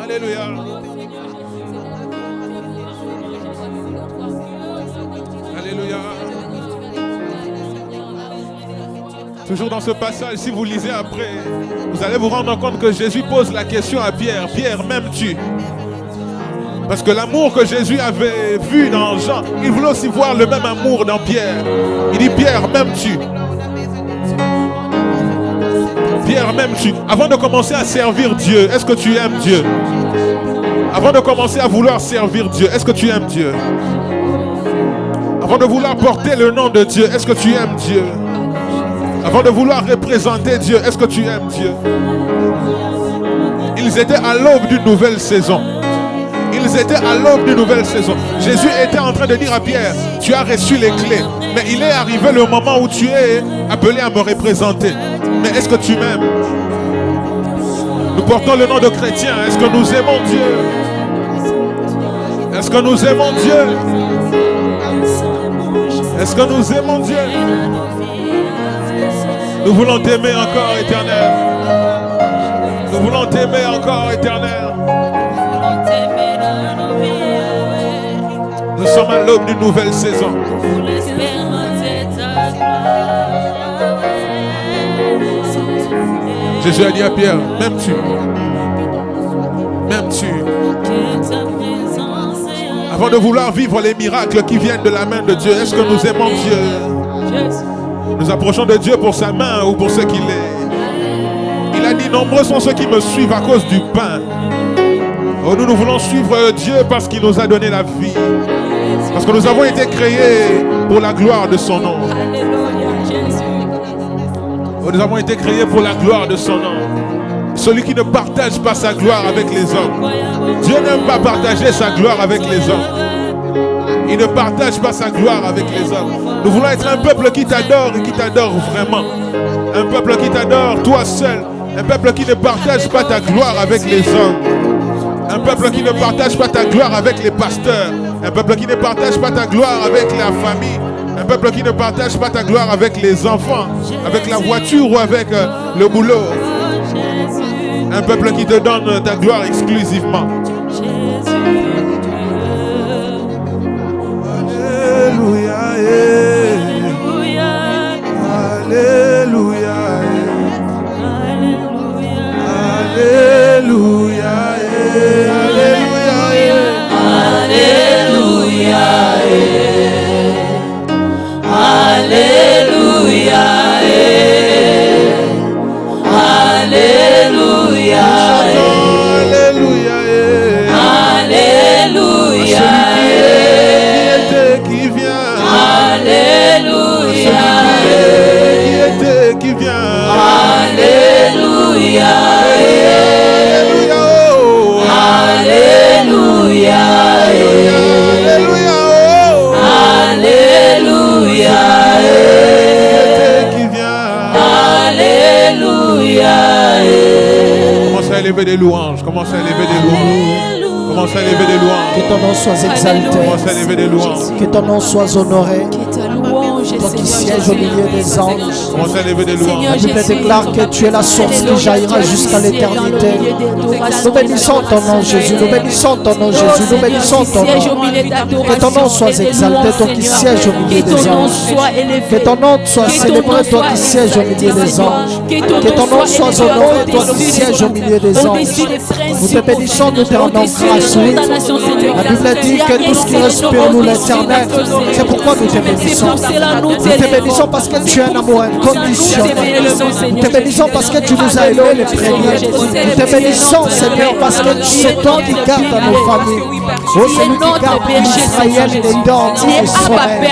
Alléluia. Alléluia. Toujours dans ce passage, si vous lisez après, vous allez vous rendre compte que Jésus pose la question à Pierre. Pierre, m'aimes-tu? Parce que l'amour que Jésus avait vu dans Jean, il voulait aussi voir le même amour dans Pierre. Il dit, Pierre, m'aimes-tu? Pierre, m'aimes-tu? Avant de commencer à servir Dieu, est-ce que tu aimes Dieu? Avant de commencer à vouloir servir Dieu, est-ce que tu aimes Dieu? Avant de vouloir porter le nom de Dieu, est-ce que tu aimes Dieu? Avant de vouloir représenter Dieu, est-ce que tu aimes Dieu? Ils étaient à l'aube d'une nouvelle saison. Ils étaient à l'aube d'une nouvelle saison. Jésus était en train de dire à Pierre, tu as reçu les clés, mais il est arrivé le moment où tu es appelé à me représenter. Mais est-ce que tu m'aimes? Nous portons le nom de chrétien. Est-ce que nous aimons Dieu? Est-ce que nous aimons Dieu? Est-ce que nous aimons Dieu? Nous voulons t'aimer encore, Éternel. Nous voulons t'aimer encore, Éternel. Nous sommes à l'aube d'une nouvelle saison. Jésus a dit à Pierre, m'aimes-tu? M'aimes-tu? Avant de vouloir vivre les miracles qui viennent de la main de Dieu, est-ce que nous aimons Dieu? Nous approchons de Dieu pour sa main ou pour ce qu'il est. Il a dit, nombreux sont ceux qui me suivent à cause du pain. Oh, nous voulons suivre Dieu parce qu'il nous a donné la vie. Parce que nous avons été créés pour la gloire de son nom. Oh, nous avons été créés pour la gloire de son nom. Celui qui ne partage pas sa gloire avec les hommes. Dieu n'aime pas partager sa gloire avec les hommes. Il ne partage pas sa gloire avec les hommes. Nous voulons être un peuple qui t'adore et qui t'adore vraiment. Un peuple qui t'adore toi seul. Un peuple qui ne partage pas ta gloire avec les hommes. Un peuple qui ne partage pas ta gloire avec les pasteurs. Un peuple qui ne partage pas ta gloire avec la famille. Un peuple qui ne partage pas ta gloire avec les enfants, avec la voiture ou avec le boulot. Un peuple qui te donne ta gloire exclusivement. Alléluia. Alléluia. élever des louanges. Commencez à élever des louanges. Commencez à élever des louanges. Que ton nom soit exalté. Commencez à élever des louanges. Que ton nom soit honoré. Que ta louange, Toi qui Seigneur sièges au milieu des anges. Commencez à élever des louanges. La Bible déclare que tu es la source qui jaillira jusqu'à l'éternité. Nous bénissons ton nom, Jésus. Nous bénissons ton nom, Jésus. Nous bénissons ton nom. Que ton nom soit exalté, toi qui sièges au milieu des anges. Que ton nom soit célébré, toi qui sièges au milieu des anges. Que ton nom soit honoré, toi qui sièges au milieu des anges. Nous te bénissons, nous te rendons grâce. Oui. La Bible dit que tout ce qui respire nous l'éternel. C'est pourquoi nous te bénissons. Nous te bénissons parce que tu es un amour inconditionnel. Nous te bénissons parce que tu nous as élevés les premiers. Nous te bénissons, Seigneur, parce que c'est toi qui gardes nos familles. Oh, c'est lui qui garde Israël des dents et sommeil.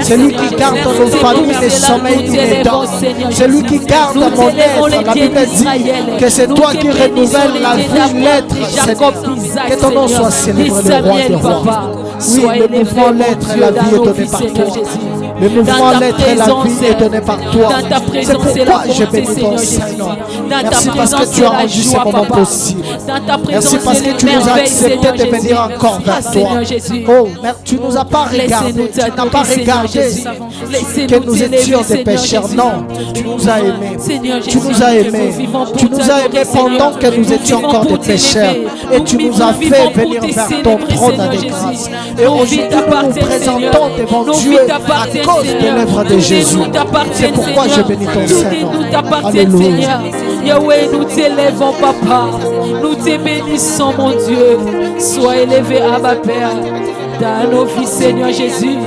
C'est lui qui garde nos familles des sommeils et des dents. C'est lui qui garde mon être. La Bible dit que c'est toi qui renouvelles la vie, l'être. Que ton nom soit célébré, le roi des rois. Oui, le mouvement, l'être et la vie est donné par toi. Le mouvement, l'être et la vie est donné par toi. C'est pourquoi je bénis ton Saint-Nom. Merci parce que tu as rendu ces moments possibles. Merci parce que tu nous as accepté de venir encore vers toi. Oh, mais tu ne nous as pas regardé. Tu n'as pas regardé que nous étions des pécheurs. Non, tu nous as aimés. Tu nous as aimés. Tu nous as aimés pendant que nous étions encore des pécheurs. Et tu nous as fait venir vers ton trône de grâce. Et aujourd'hui, nous nous présentons devant Dieu à cause de l'œuvre de Jésus. C'est pourquoi je bénis ton Seigneur. Alléluia. Yahweh, nous t'élèvons, Papa. Nous te bénissons, mon Dieu. Sois élevé, Abba Père. Dans nos vies, Seigneur Jésus.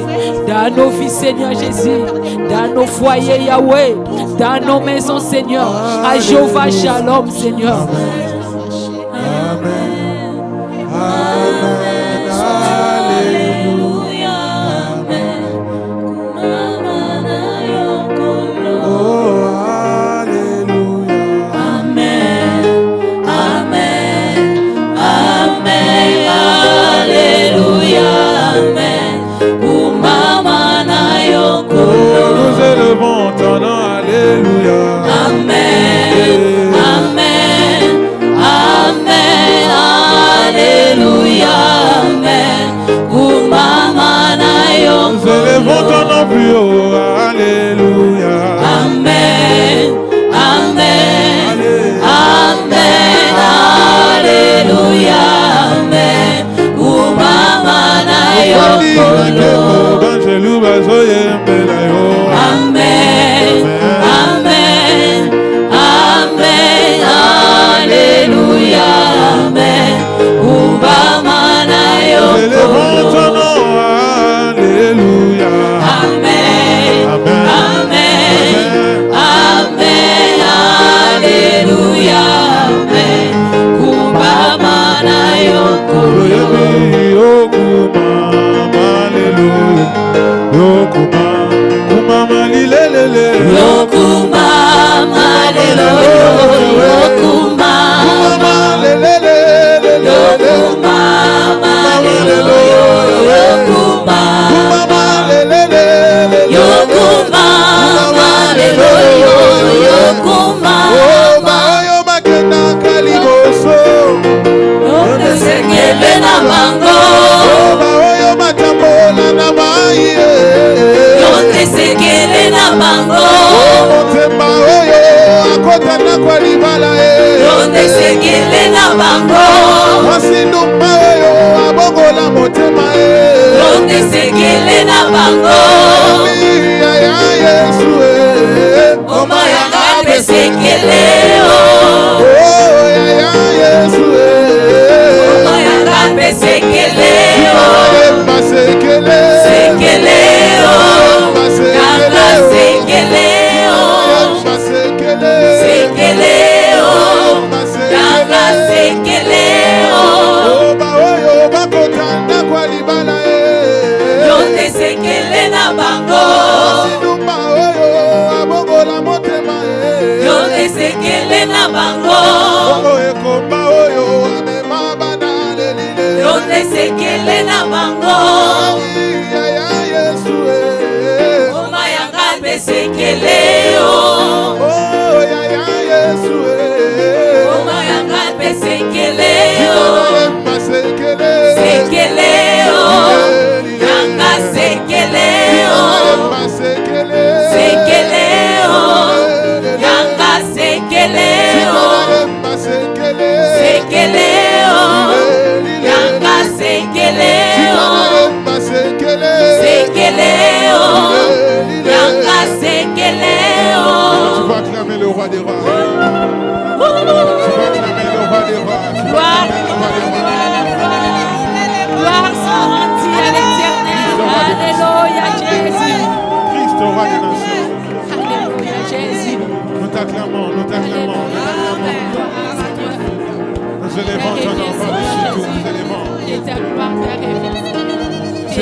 Dans nos vies, Seigneur Jésus. Dans nos foyers, Yahweh. Dans nos maisons, Seigneur. À Jéhovah, Shalom, Seigneur.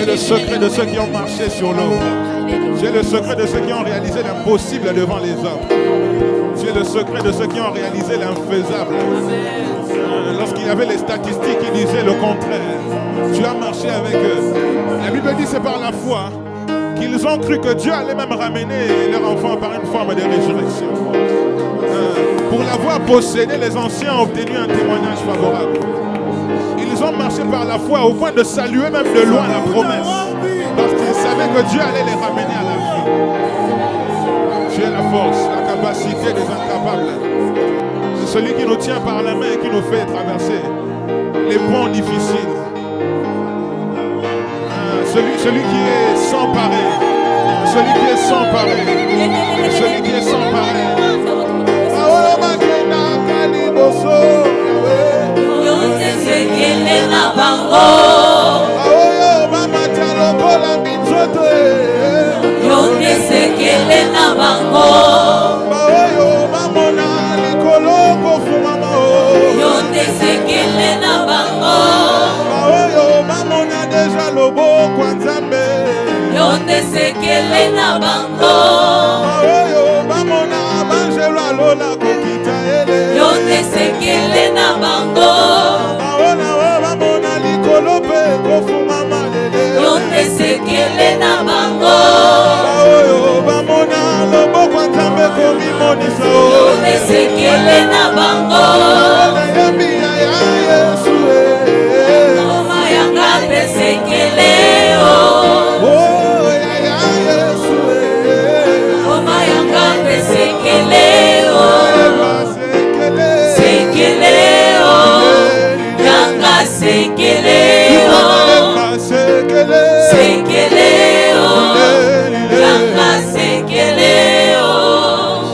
Tu es le secret de ceux qui ont marché sur l'eau. Tu es le secret de ceux qui ont réalisé l'impossible devant les hommes. Tu es le secret de ceux qui ont réalisé l'infaisable. Lorsqu'il y avait les statistiques qui disaient le contraire, tu as marché avec eux. La Bible dit c'est par la foi qu'ils ont cru que Dieu allait même ramener leur enfant par une forme de résurrection. Pour l'avoir possédé, les anciens ont obtenu un témoignage favorable. Ils ont marché par la foi au point de saluer même de loin la promesse. Parce qu'ils savaient que Dieu allait les ramener à la vie. Tu es la force, la capacité des incapables. C'est celui qui nous tient par la main et qui nous fait traverser les ponts difficiles. Celui qui est sans pareil. Celui qui est sans pareil. Celui qui est sans pareil.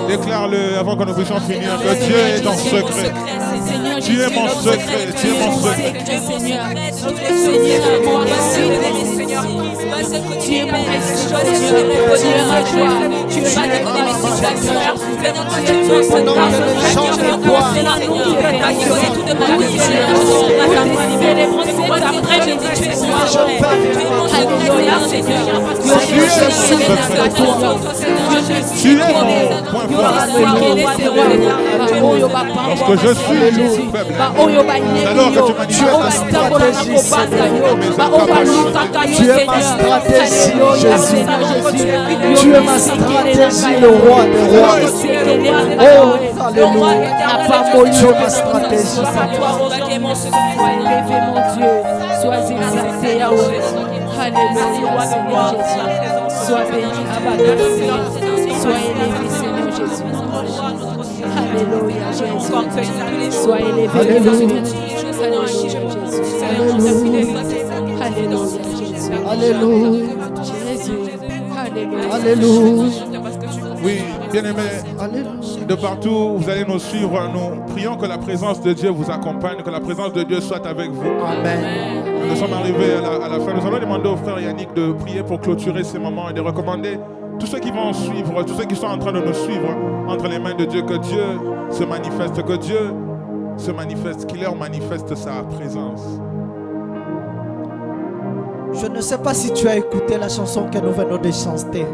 Déclare-le avant que nous puissions finir que Dieu est dans ce secret. Tu es mon secret, tu es mon secret. Tu es mon point fort. Lorsque je suis faible, alors que tu manifestes tu es ma stratégie, Jésus. Tu es ma stratégie, le roi des rois. Oh, alléluia. Tu es ma stratégie. Élevé mon Dieu, sois exalté, Yahweh. Alléluia, Seigneur Jésus. Sois béni, Abba-Dosé. Sois élevé, Seigneur Jésus. Alléluia, Jésus. Sois élevé, Alléluia, Jésus. Alléluia. Jésus. Alléluia. Alléluia. Oui, bien-aimés, de partout où vous allez nous suivre, nous prions que la présence de Dieu vous accompagne, que la présence de Dieu soit avec vous. Amen. Nous sommes arrivés à la fin. Nous allons demander au frère Yannick de prier pour clôturer ces moments et de recommander tous ceux qui vont suivre, tous ceux qui sont en train de nous suivre entre les mains de Dieu, que Dieu se manifeste, qu'il leur manifeste sa présence. Je ne sais pas si tu as écouté la chanson que nous venons de chanter.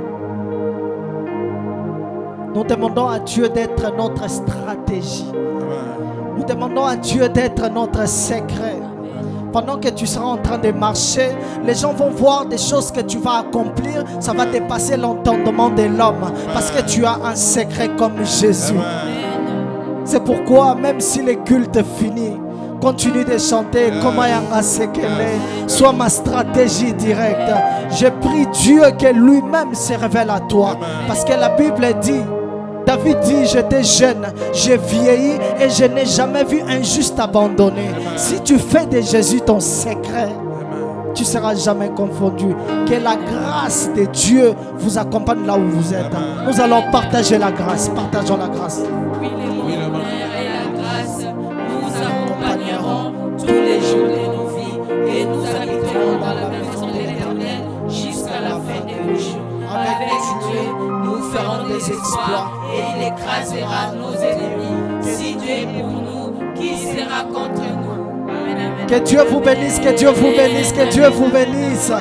Nous demandons à Dieu d'être notre stratégie. Amen. Nous demandons à Dieu d'être notre secret. Pendant que tu seras en train de marcher, les gens vont voir des choses que tu vas accomplir. Ça va dépasser l'entendement de l'homme. Parce que tu as un secret comme Jésus. C'est pourquoi, même si le culte finit, continue de chanter comme Yanga Sekele. Sois ma stratégie directe. Je prie Dieu que lui-même se révèle à toi. Parce que la Bible dit, David dit, j'étais jeune, j'ai vieilli et je n'ai jamais vu un juste abandonné. Si tu fais de Jésus ton secret, tu ne seras jamais confondu. Que la grâce de Dieu vous accompagne là où vous êtes. Nous allons partager la grâce. Partageons la grâce. Oui, la grâce nous accompagneront tous les jours de nos vies et nous habiterons dans la maison de l'Éternel jusqu'à la fin de nos jours. Avec Dieu, nous ferons des exploits et il écrasera nos ennemis. Si Dieu est pour nous, qui sera contre nous? Amen, amen. Que Dieu vous bénisse, que Dieu vous bénisse, que Dieu vous bénisse.